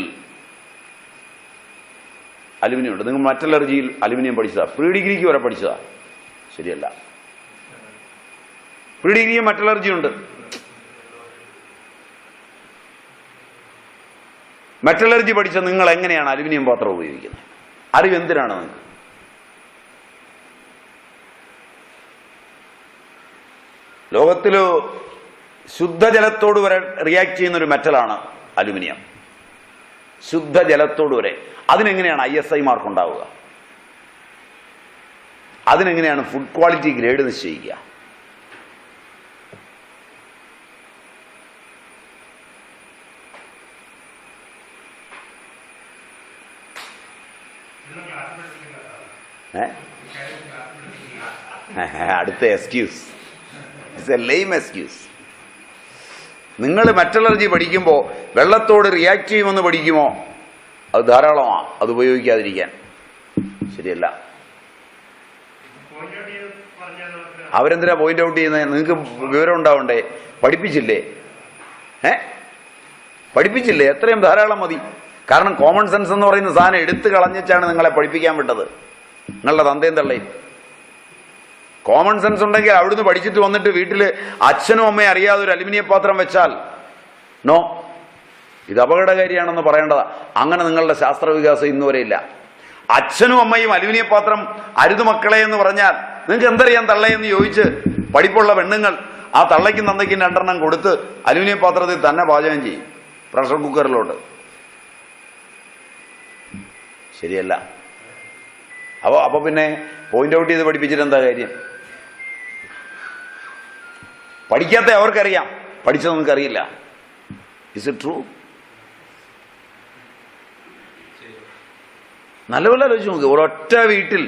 അലുമിനിയം ഉണ്ട്. നിങ്ങൾ മെറ്റലർജിയിൽ അലുമിനിയം പഠിച്ചതാ, പ്രീ ഡിഗ്രിക്ക് വരെ പഠിച്ചതാ. ശരിയല്ല. പ്രീ ഡിഗ്രിയും മെറ്റലർജി ഉണ്ട്. മെറ്റലർജി പഠിച്ച നിങ്ങൾ എങ്ങനെയാണ് അലുമിനിയം പാത്രം ഉപയോഗിക്കുന്നത്? അറിവ് എന്തിനാണ് നിങ്ങൾക്ക്? ലോകത്തിൽ ശുദ്ധജലത്തോട് വരെ റിയാക്ട് ചെയ്യുന്നൊരു മെറ്റലാണ് അലുമിനിയം. ശുദ്ധജലത്തോട് വരെ. അതിനെങ്ങനെയാണ് ISI മാർക്ക് ഉണ്ടാവുക? അതിനെങ്ങനെയാണ് ഫുഡ് ക്വാളിറ്റി ഗ്രേഡ് നിശ്ചയിക്കുക? അടുത്ത excuse. It's A lame excuse. നിങ്ങൾ മെറ്റലർജി പഠിക്കുമ്പോൾ വെള്ളത്തോട് റിയാക്ട് ചെയ്യുമെന്ന് പഠിക്കുമോ? അത് ധാരാളമാണ്, അത് ഉപയോഗിക്കാതിരിക്കാൻ. ശരിയല്ല. അവരെന്തിനാ പോയിന്റ് ഔട്ട് ചെയ്യുന്നത്? നിങ്ങൾക്ക് വിവരം ഉണ്ടാവണ്ടേ? പഠിപ്പിച്ചില്ലേ? പഠിപ്പിച്ചില്ലേ? എത്രയും ധാരാളം മതി. കാരണം കോമൺ സെൻസ് എന്ന് പറയുന്ന സാധനം എടുത്തു കളഞ്ഞിട്ടാണ് നിങ്ങളെ പഠിപ്പിക്കാൻ വിട്ടത്, നിങ്ങളുടെ തന്തയും തള്ളയും. കോമൺ സെൻസ് ഉണ്ടെങ്കിൽ അവിടുന്ന് പഠിച്ചിട്ട് വന്നിട്ട് വീട്ടിൽ അച്ഛനും അമ്മയും അറിയാതെ ഒരു അലുമിനിയം പാത്രം വെച്ചാൽ നോ, ഇത് അപകടകാരിയാണെന്ന് പറയേണ്ടതാ. അങ്ങനെ നിങ്ങളുടെ ശാസ്ത്രവികാസം ഇന്നുവരെ ഇല്ല. അച്ഛനും അമ്മയും അലുമിനിയം പാത്രം അരുത് മക്കളെ എന്ന് പറഞ്ഞാൽ നിങ്ങൾക്ക് എന്തറിയാൻ തള്ളയെന്ന് ചോദിച്ച് പഠിപ്പുള്ള പെണ്ണുങ്ങൾ ആ തള്ളയ്ക്കും തന്തയ്ക്കും 2 കൊടുത്ത് അലുമിനിയം പാത്രത്തിൽ തന്നെ പാചകം ചെയ്യും, പ്രഷർ കുക്കറിലോട്ട്. ശരിയല്ല. അപ്പൊ പിന്നെ പോയിന്റ് ഔട്ട് ചെയ്ത് പഠിപ്പിച്ചിട്ട് എന്താ കാര്യം? പഠിക്കാത്ത അവർക്കറിയാം, പഠിച്ചത് നിങ്ങൾക്കറിയില്ല. Is it true? നല്ലപോലെ ആലോചിച്ച് നോക്കുക. ഒരൊറ്റ വീട്ടിൽ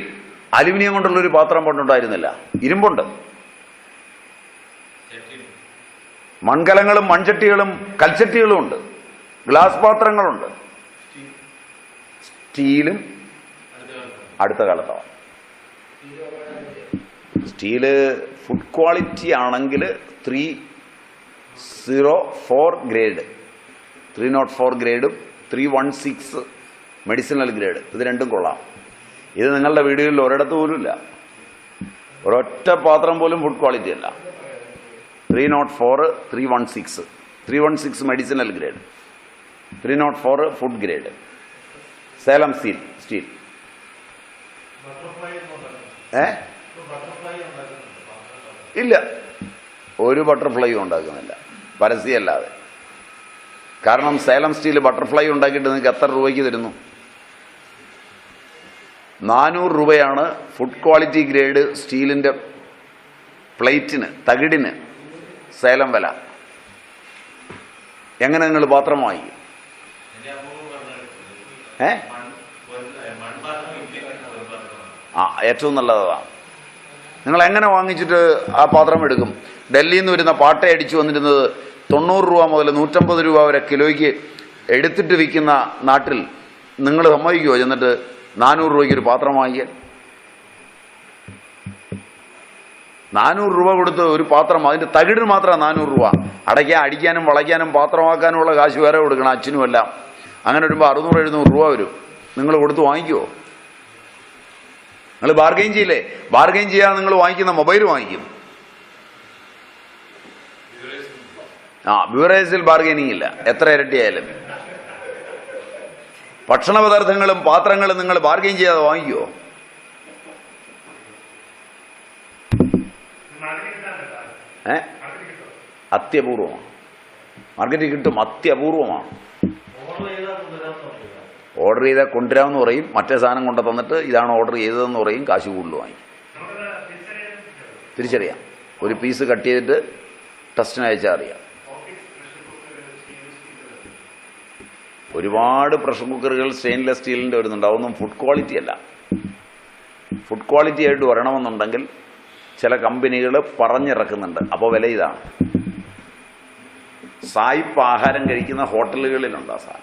അലുമിനിയം കൊണ്ടുള്ളൊരു പാത്രം പണ്ടുണ്ടായിരുന്നില്ല. ഇരുമ്പുണ്ട്. മൺകലങ്ങളും മൺചട്ടികളും കൽച്ചട്ടികളും ഉണ്ട്. ഗ്ലാസ് പാത്രങ്ങളുണ്ട്. സ്റ്റീലും അടുത്ത കാലത്താണ്. സ്റ്റീല് ഫുഡ് ക്വാളിറ്റി ആണെങ്കിൽ 304 ഗ്രേഡ്, 304 ഗ്രേഡും 316 മെഡിസിനൽ ഗ്രേഡ്, ഇത് രണ്ടും കൊള്ളാം. ഇത് നിങ്ങളുടെ വീടുകളിൽ ഒരിടത്ത് പോലും ഇല്ല. ഒരൊറ്റ പാത്രം പോലും ഫുഡ് ക്വാളിറ്റി അല്ല. 304, 316, 316 medicinal grade, 304 food grade. Salem steel. ഇല്ല, ഒരു ബട്ടർഫ്ലൈയും ഉണ്ടാക്കുന്നില്ല, പരസ്യമല്ലാതെ. കാരണം സേലം സ്റ്റീൽ ബട്ടർഫ്ലൈ ഉണ്ടാക്കിയിട്ട് നിങ്ങൾക്ക് എത്ര രൂപയ്ക്ക് തരുന്നു? 400 രൂപയാണ് ഫുഡ് ക്വാളിറ്റി ഗ്രേഡ് സ്റ്റീലിൻ്റെ പ്ലേറ്റിന്, തകിടിന് സേലം വില. എങ്ങനെ നിങ്ങൾ പാത്രം വാങ്ങിക്കും? ഏറ്റവും നല്ലതാണ്. നിങ്ങൾ എങ്ങനെ വാങ്ങിച്ചിട്ട് ആ പാത്രം എടുക്കും? ഡൽഹിയിൽ നിന്ന് വരുന്ന പാട്ട അടിച്ചു വന്നിരുന്നത് 90 രൂപ മുതൽ 150 രൂപ വരെ കിലോയ്ക്ക് എടുത്തിട്ട് വിൽക്കുന്ന നാട്ടിൽ നിങ്ങൾ സമ്മതിക്കുമോ ചെന്നിട്ട് 400 രൂപയ്ക്ക് ഒരു പാത്രം വാങ്ങിക്കാൻ? 400 രൂപ കൊടുത്ത് ഒരു പാത്രം, അതിൻ്റെ തകിടിന് മാത്രമാണ് 400 രൂപ. അടിക്കാനും വളയ്ക്കാനും പാത്രമാക്കാനുമുള്ള കാശ് വേറെ കൊടുക്കണം, അച്ഛനുമെല്ലാം. അങ്ങനെ വരുമ്പോൾ 600-700 രൂപ വരും. നിങ്ങൾ കൊടുത്ത് വാങ്ങിക്കുമോ? നിങ്ങൾ ബാർഗെയിൻ ചെയ്യില്ലേ? ബാർഗെയിൻ ചെയ്യാതെ നിങ്ങൾ വാങ്ങിക്കുന്ന മൊബൈൽ വാങ്ങിക്കും. ബ്യൂറേസിൽ ബാർഗെയിനിങ് ഇല്ല, എത്ര ഇരട്ടിയായാലും. ഭക്ഷണ പദാർത്ഥങ്ങളും പാത്രങ്ങളും നിങ്ങൾ ബാർഗെയിൻ ചെയ്യാതെ വാങ്ങിക്കുമോ? അത്യപൂർവമാണ്. മാർക്കറ്റിൽ കിട്ടും, അത്യപൂർവമാണ്. ഓർഡർ ചെയ്താൽ കൊണ്ടുവരാമെന്ന് പറയും, മറ്റേ സാധനം കൊണ്ട് തന്നിട്ട് ഇതാണ് ഓർഡർ ചെയ്തതെന്ന് പറയും, കാശ് കൂടുതൽ വാങ്ങി. തിരിച്ചറിയാം. ഒരു പീസ് കട്ട് ചെയ്തിട്ട് ടെസ്റ്റിന് അയച്ചാൽ അറിയാം. ഒരുപാട് പ്രഷർ കുക്കറുകൾ സ്റ്റെയിൻലെസ് സ്റ്റീലിൻ്റെ വരുന്നുണ്ട്. അതൊന്നും ഫുഡ് ക്വാളിറ്റി അല്ല. ഫുഡ് ക്വാളിറ്റി ആയിട്ട് വരണമെന്നുണ്ടെങ്കിൽ ചില കമ്പനികൾ പറഞ്ഞിറക്കുന്നുണ്ട്. അപ്പോൾ വില ഇതാണ്. സായിപ്പ് ആഹാരം കഴിക്കുന്ന ഹോട്ടലുകളിലുണ്ട് ആ സാധനം.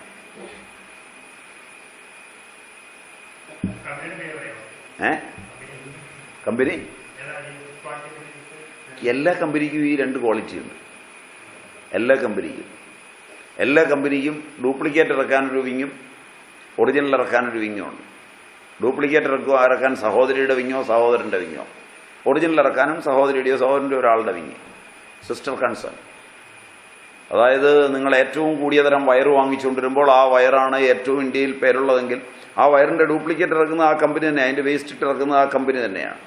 കമ്പനി എല്ലാ കമ്പനിക്കും ഈ 2 ക്വാളിറ്റി ഉണ്ട്. എല്ലാ കമ്പനിക്കും ഡ്യൂപ്ലിക്കേറ്റ് ഇറക്കാനൊരു വിങ്ങും ഒറിജിനൽ ഇറക്കാനൊരു വിങ്ങും ഉണ്ട്. ഡ്യൂപ്ലിക്കേറ്റ് ഇറക്കാൻ സഹോദരിയുടെ വിങ്ങോ സഹോദരൻ്റെ വിങ്ങോ, ഒറിജിനൽ ഇറക്കാനും സഹോദരിയുടെയോ സഹോദരൻ്റെ ഒരാളുടെ വിങ്ങ്, സിസ്റ്റർ കൺസേൺ. അതായത് നിങ്ങൾ ഏറ്റവും കൂടിയ തരം വയർ വാങ്ങിച്ചുകൊണ്ടിരുമ്പോൾ ആ വയറാണ് ഏറ്റവും ഇന്ത്യയിൽ പേരുള്ളതെങ്കിൽ ആ വയറിൻ്റെ ഡ്യൂപ്ലിക്കേറ്റ് ഇറക്കുന്ന ആ കമ്പനി തന്നെ, അതിൻ്റെ വേസ്റ്റ് ഇട്ട് ഇറക്കുന്ന ആ കമ്പനി തന്നെയാണ്.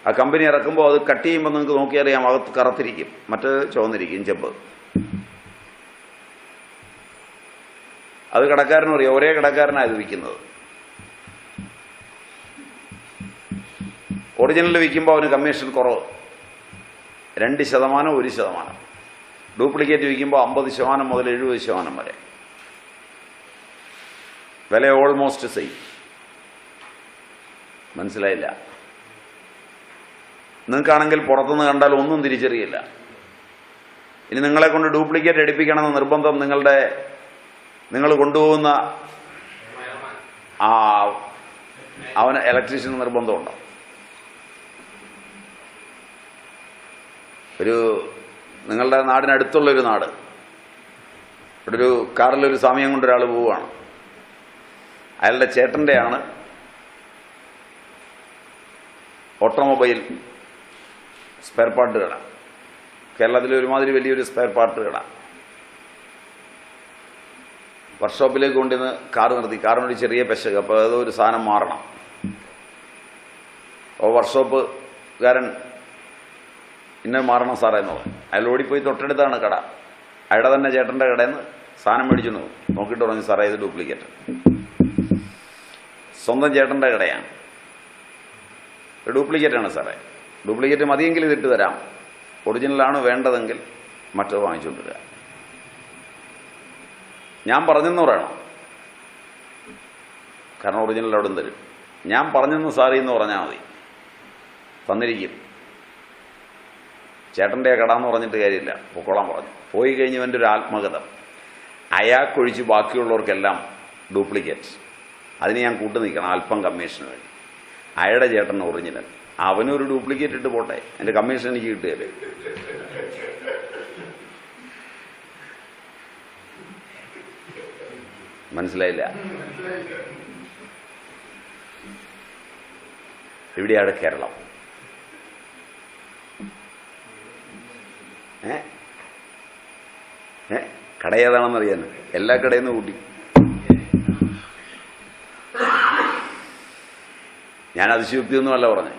ആ കമ്പനി ഇറക്കുമ്പോൾ അത് കട്ട് ചെയ്യുമ്പോൾ നിങ്ങൾക്ക് നോക്കിയറിയാം, അകത്ത് കറുത്തിരിക്കും, മറ്റ് ചുവന്നിരിക്കും ചെമ്പ്. അത് കടക്കാരനും അറിയാം, ഒരേ കടക്കാരനാണ് ഇത് വിൽക്കുന്നത്. ഒറിജിനൽ വിൽക്കുമ്പോൾ അവന് കമ്മീഷൻ കുറവ്, 2% 1%. ഡ്യൂപ്ലിക്കേറ്റ് വിൽക്കുമ്പോൾ 50% മുതൽ 70% വരെ. വില ഓൾമോസ്റ്റ് സെയിം. മനസ്സിലായില്ല? നിങ്ങൾക്കാണെങ്കിൽ പുറത്തുനിന്ന് കണ്ടാൽ ഒന്നും തിരിച്ചറിയില്ല. ഇനി നിങ്ങളെ കൊണ്ട് ഡ്യൂപ്ലിക്കേറ്റ് എടുപ്പിക്കണമെന്ന് നിർബന്ധം നിങ്ങൾ കൊണ്ടുപോകുന്ന അവന് ഇലക്ട്രീഷ്യൻ നിർബന്ധമുണ്ടോ? നിങ്ങളുടെ നാടിനടുത്തുള്ളൊരു നാട്, ഇവിടെ ഒരു കാറിലൊരു സമയം കൊണ്ടൊരാൾ പോവുകയാണ്. അയാളുടെ ചേട്ടൻ്റെയാണ് ഓട്ടോമൊബൈൽ സ്പെയർ പാർട്ട് കട. കേരളത്തിലെ ഒരുമാതിരി വലിയൊരു സ്പെയർ പാർട്ട് കട. വർക്ക്ഷോപ്പിലേക്ക് കൊണ്ടുവന്ന് കാർ നിർത്തി. കാറിനൊരു ചെറിയ പെശക്, അപ്പോൾ അതൊരു സാധനം മാറണം. അപ്പോൾ വർക്ക്ഷോപ്പുകാരൻ ഇന്നെ മാറണം സാറേ എന്ന് പറഞ്ഞു. അയാൾ ഓടിപ്പോയി തൊട്ടടുത്താണ് കട. അയാളുടെ തന്നെ ചേട്ടൻ്റെ കടയിൽ നിന്ന് സാധനം മേടിച്ചു നോക്കിയിട്ട് പറഞ്ഞു, സാറേ ഇത് ഡ്യൂപ്ലിക്കേറ്റ്. സ്വന്തം ചേട്ടൻ്റെ കടയാണ്, ഡ്യൂപ്ലിക്കേറ്റാണ് സാറേ. ഡ്യൂപ്ലിക്കേറ്റ് മതിയെങ്കിൽ ഇതിട്ട് തരാം, ഒറിജിനലാണ് വേണ്ടതെങ്കിൽ മറ്റത് വാങ്ങിച്ചുകൊണ്ടിരിക്കുക. ഞാൻ പറഞ്ഞെന്ന് പറയണം, കാരണം ഒറിജിനൽ അവിടെ തരും. ഞാൻ പറഞ്ഞെന്ന് സാറി എന്ന് പറഞ്ഞാൽ മതി, തന്നിരിക്കും. ചേട്ടൻ്റെ കട എന്ന് പറഞ്ഞിട്ട് കാര്യമില്ല, പൊക്കോളാൻ പറഞ്ഞു. പോയി കഴിഞ്ഞവൻ്റെ ഒരു ആത്മകഥം, അയാൾക്കൊഴിച്ച് ബാക്കിയുള്ളവർക്കെല്ലാം ഡ്യൂപ്ലിക്കേറ്റ്. അതിന് ഞാൻ കൂട്ടു നിൽക്കണം അല്പം കമ്മീഷന് വേണ്ടി. അയാളുടെ ചേട്ടൻ ഒറിജിനൽ, അവനൊരു ഡ്യൂപ്ലിക്കേറ്റ് ഇട്ട് പോട്ടെ, എൻ്റെ കമ്മീഷൻ എനിക്ക് കിട്ടുകയല്ലേ. മനസ്സിലായില്ല? എവിടെയാണ് കേരളം? കട ഏതാണെന്നറിയാൻ എല്ലാ കടയിൽ നിന്ന് കൂട്ടി. ഞാൻ അതിശയോക്തിയൊന്നുമല്ല പറഞ്ഞത്.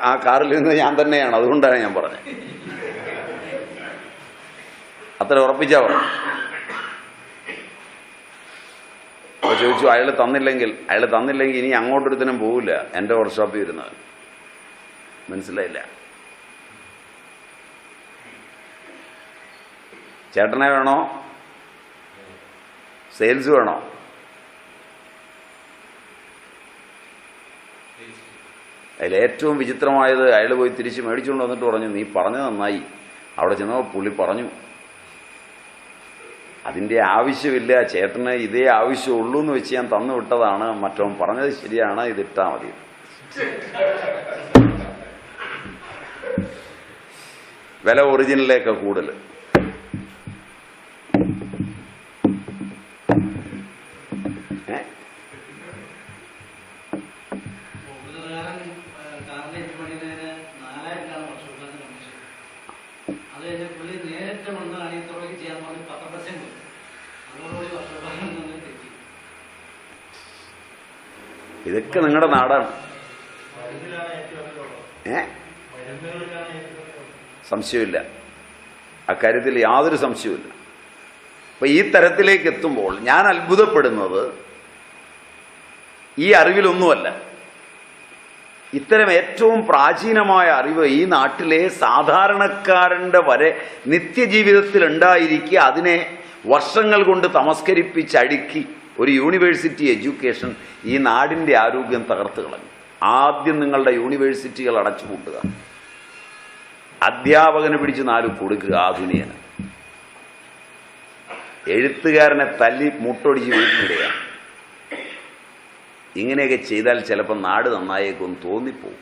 ആ കാറിൽ നിന്ന് ഞാൻ തന്നെയാണ്, അതുകൊണ്ടാണ് ഞാൻ പറഞ്ഞത്. അത്ര ഉറപ്പിച്ചാ പറഞ്ഞു. അപ്പോൾ ചോദിച്ചു, അയാൾ തന്നില്ലെങ്കിൽ ഇനി അങ്ങോട്ടൊരുത്തനും പോവില്ല എൻ്റെ വർക്ക്ഷോപ്പിൽ വരുന്നത്. മനസ്സിലായില്ല? ചേട്ടനെ വേണോ, സെയിൽസ് വേണോ? അതിലേറ്റവും വിചിത്രമായത്, അയാൾ പോയി തിരിച്ച് മേടിച്ചുകൊണ്ട് വന്നിട്ട് പറഞ്ഞു, നീ പറഞ്ഞത് നന്നായി. അവിടെ ചെന്നപ്പോൾ പുള്ളി പറഞ്ഞു, അതിൻ്റെ ആവശ്യമില്ല, ചേട്ടന് ഇതേ ആവശ്യമുള്ളൂ എന്ന് വെച്ച് ഞാൻ തന്നു വിട്ടതാണ്, മറ്റവൻ പറഞ്ഞത് ശരിയാണ്, ഇതിട്ടാ മതി. വില ഒറിജിനലിലേക്ക് കൂടുതൽ. ഇതൊക്കെ നിങ്ങളുടെ നാടാണ്. സംശയമില്ല, അക്കാര്യത്തിൽ യാതൊരു സംശയവുമില്ല. അപ്പൊ ഈ തരത്തിലേക്ക് എത്തുമ്പോൾ ഞാൻ അത്ഭുതപ്പെടുന്നത് ഈ അറിവിലൊന്നുമല്ല. ഇത്തരം ഏറ്റവും പ്രാചീനമായ അറിവ് ഈ നാട്ടിലെ സാധാരണക്കാരൻ്റെ വരെ നിത്യജീവിതത്തിൽ ഉണ്ടായിരിക്കുക, അതിനെ വർഷങ്ങൾ കൊണ്ട് തമസ്കരിപ്പിച്ചടുക്കി ഒരു യൂണിവേഴ്സിറ്റി എഡ്യൂക്കേഷൻ ഈ നാടിൻ്റെ ആരോഗ്യം തകർത്ത് കളഞ്ഞു. ആദ്യം നിങ്ങളുടെ യൂണിവേഴ്സിറ്റികൾ അടച്ചുപൂട്ടുക, അധ്യാപകന് പിടിച്ച് 4 കൊടുക്കുക, ആധുനികന്. എഴുത്തുകാരനെ തല്ലി മുട്ടൊടിച്ച് വീട്ടിലിടുക. ഇങ്ങനെയൊക്കെ ചെയ്താൽ ചിലപ്പോൾ നാട് നന്നായേക്കൊന്ന് തോന്നിപ്പോവും.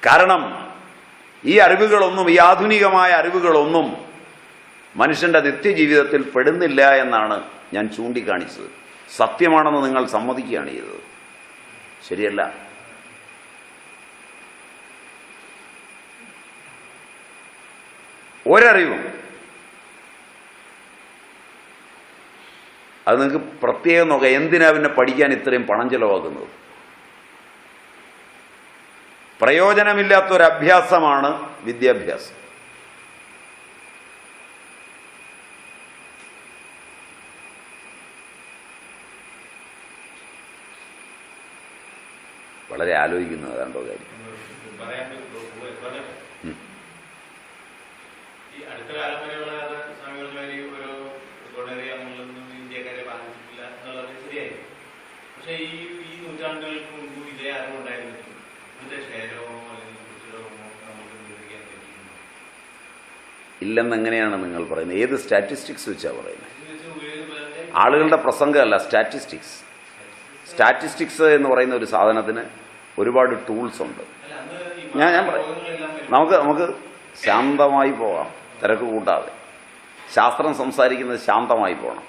കാരണം ഈ അറിവുകളൊന്നും, ഈ ആധുനികമായ അറിവുകളൊന്നും മനുഷ്യന്റെ നിത്യജീവിതത്തിൽ പെടുന്നില്ല എന്നാണ് ഞാൻ ചൂണ്ടിക്കാണിച്ചത്. സത്യമാണെന്ന് നിങ്ങൾ സമ്മതിക്കുകയാണ് ചെയ്തത്. ശരിയല്ല? ഒരറിവും അത് നിങ്ങൾക്ക് പ്രത്യേകം നോക്കാം. എന്തിനാ പിന്നെ പഠിക്കാൻ ഇത്രയും പണം ചെലവാക്കുന്നത്? പ്രയോജനമില്ലാത്തൊരഭ്യാസമാണ് വിദ്യാഭ്യാസം. വളരെ ആലോചിക്കുന്നതാണ്ടോ കാര്യം. ഇല്ലെന്നെങ്ങനെയാണ് നിങ്ങൾ പറയുന്നത്? ഏത് സ്റ്റാറ്റിസ്റ്റിക്സ് വെച്ചാണ് പറയുന്നത്? ആളുകളുടെ പ്രസംഗമല്ല, സ്റ്റാറ്റിസ്റ്റിക്സ്. സ്റ്റാറ്റിസ്റ്റിക്സ് എന്ന് പറയുന്ന ഒരു സാധനത്തിന് ഒരുപാട് ടൂൾസ് ഉണ്ട്. ഞാൻ നമുക്ക് ശാന്തമായി പോകാം, തിരക്ക് കൂട്ടാതെ. ശാസ്ത്രം സംസാരിക്കുന്നത് ശാന്തമായി പോകണം.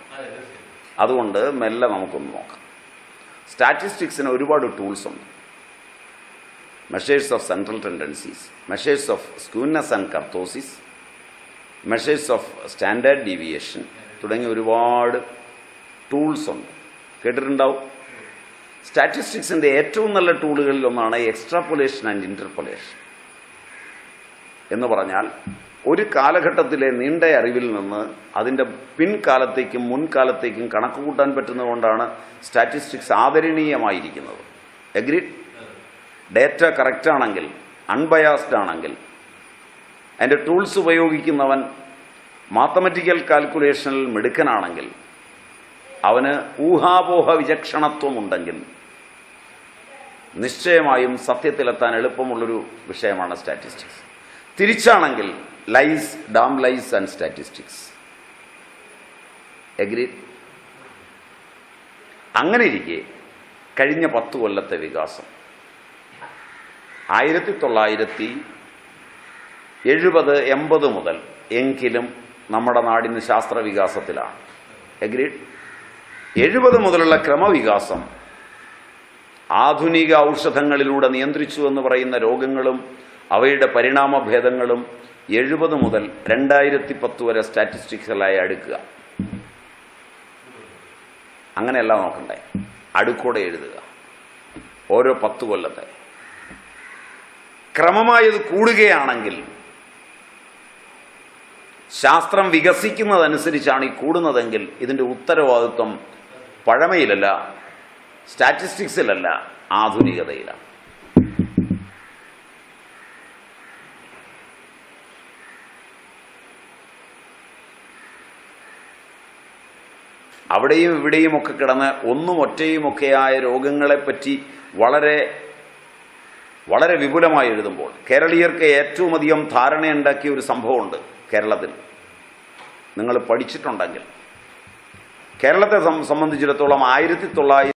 അതുകൊണ്ട് മെല്ലെ നമുക്കൊന്ന് നോക്കാം. സ്റ്റാറ്റിസ്റ്റിക്സിന് ഒരുപാട് ടൂൾസ് ഉണ്ട്. Measures of central tendencies, measures of skewness and kurtosis, measures of standard deviation തുടങ്ങിയ ഒരുപാട് ടൂൾസ് ഉണ്ട്. കേട്ടിട്ടുണ്ടാവും. സ്റ്റാറ്റിസ്റ്റിക്സിൻ്റെ ഏറ്റവും നല്ല ടൂളുകളിൽ ഒന്നാണ് എക്സ്ട്രാപൊലേഷൻ ആൻഡ് ഇൻ്റർപൊലേഷൻ. എന്ന് പറഞ്ഞാൽ ഒരു കാലഘട്ടത്തിലെ നീണ്ട അറിവിൽ നിന്ന് അതിൻ്റെ പിൻകാലത്തേക്കും മുൻകാലത്തേക്കും കണക്ക് കൂട്ടാൻ പറ്റുന്നതുകൊണ്ടാണ് സ്റ്റാറ്റിസ്റ്റിക്സ് ആദരണീയമായിരിക്കുന്നത്. എഗ്രീഡ്? ഡേറ്റ കറക്റ്റാണെങ്കിൽ, അൺബയാസ്ഡ് ആണെങ്കിൽ, അതിൻ്റെ ടൂൾസ് ഉപയോഗിക്കുന്നവൻ മാത്തമാറ്റിക്കൽ കാൽക്കുലേഷനിൽ മിടുക്കനാണെങ്കിൽ, അവന് ഊഹാപോഹ വിചക്ഷണത്വമുണ്ടെങ്കിൽ നിശ്ചയമായും സത്യത്തിലെത്താൻ എളുപ്പമുള്ളൊരു വിഷയമാണ് സ്റ്റാറ്റിസ്റ്റിക്സ്. തിരിച്ചാണെങ്കിൽ lies, damn lies and statistics. Agreed? അങ്ങനെ ഇരിക്കെ കഴിഞ്ഞ 10 കൊല്ലത്തെ വികാസം 1970-80 മുതൽ എങ്കിലും നമ്മുടെ നാടിന് ശാസ്ത്രവികാസത്തിലാണ്. എഗ്രീഡ്? 70 മുതലുള്ള ക്രമവികാസം ആധുനിക ഔഷധങ്ങളിലൂടെ നിയന്ത്രിച്ചു എന്ന് പറയുന്ന രോഗങ്ങളും അവയുടെ പരിണാമഭേദങ്ങളും 70 മുതൽ 2010 വരെ സ്റ്റാറ്റിസ്റ്റിക്സിലായി അടുക്കുക. അങ്ങനെയല്ല നോക്കണ്ടേ. അടുക്കോടെ എഴുതുക. ഓരോ 10 കൊല്ലത്തെ ക്രമമായത് കൂടുകയാണെങ്കിൽ, ശാസ്ത്രം വികസിക്കുന്നതനുസരിച്ചാണ് ഈ കൂടുന്നതെങ്കിൽ ഇതിൻ്റെ ഉത്തരവാദിത്വം പഴമയിലല്ല, സ്റ്റാറ്റിസ്റ്റിക്സിലല്ല, ആധുനികതയിലാണ്. അവിടെയും ഇവിടെയുമൊക്കെ കിടന്ന് ഒന്നും ഒറ്റയുമൊക്കെയായ രോഗങ്ങളെപ്പറ്റി വളരെ വളരെ വിപുലമായി എഴുതുമ്പോൾ കേരളീയർക്ക് ഏറ്റവും അധികം ധാരണയുണ്ടാക്കിയ ഒരു സംഭവമുണ്ട് കേരളത്തിൽ. നിങ്ങൾ പഠിച്ചിട്ടുണ്ടെങ്കിൽ, കേരളത്തെ സംബന്ധിച്ചിടത്തോളം 1900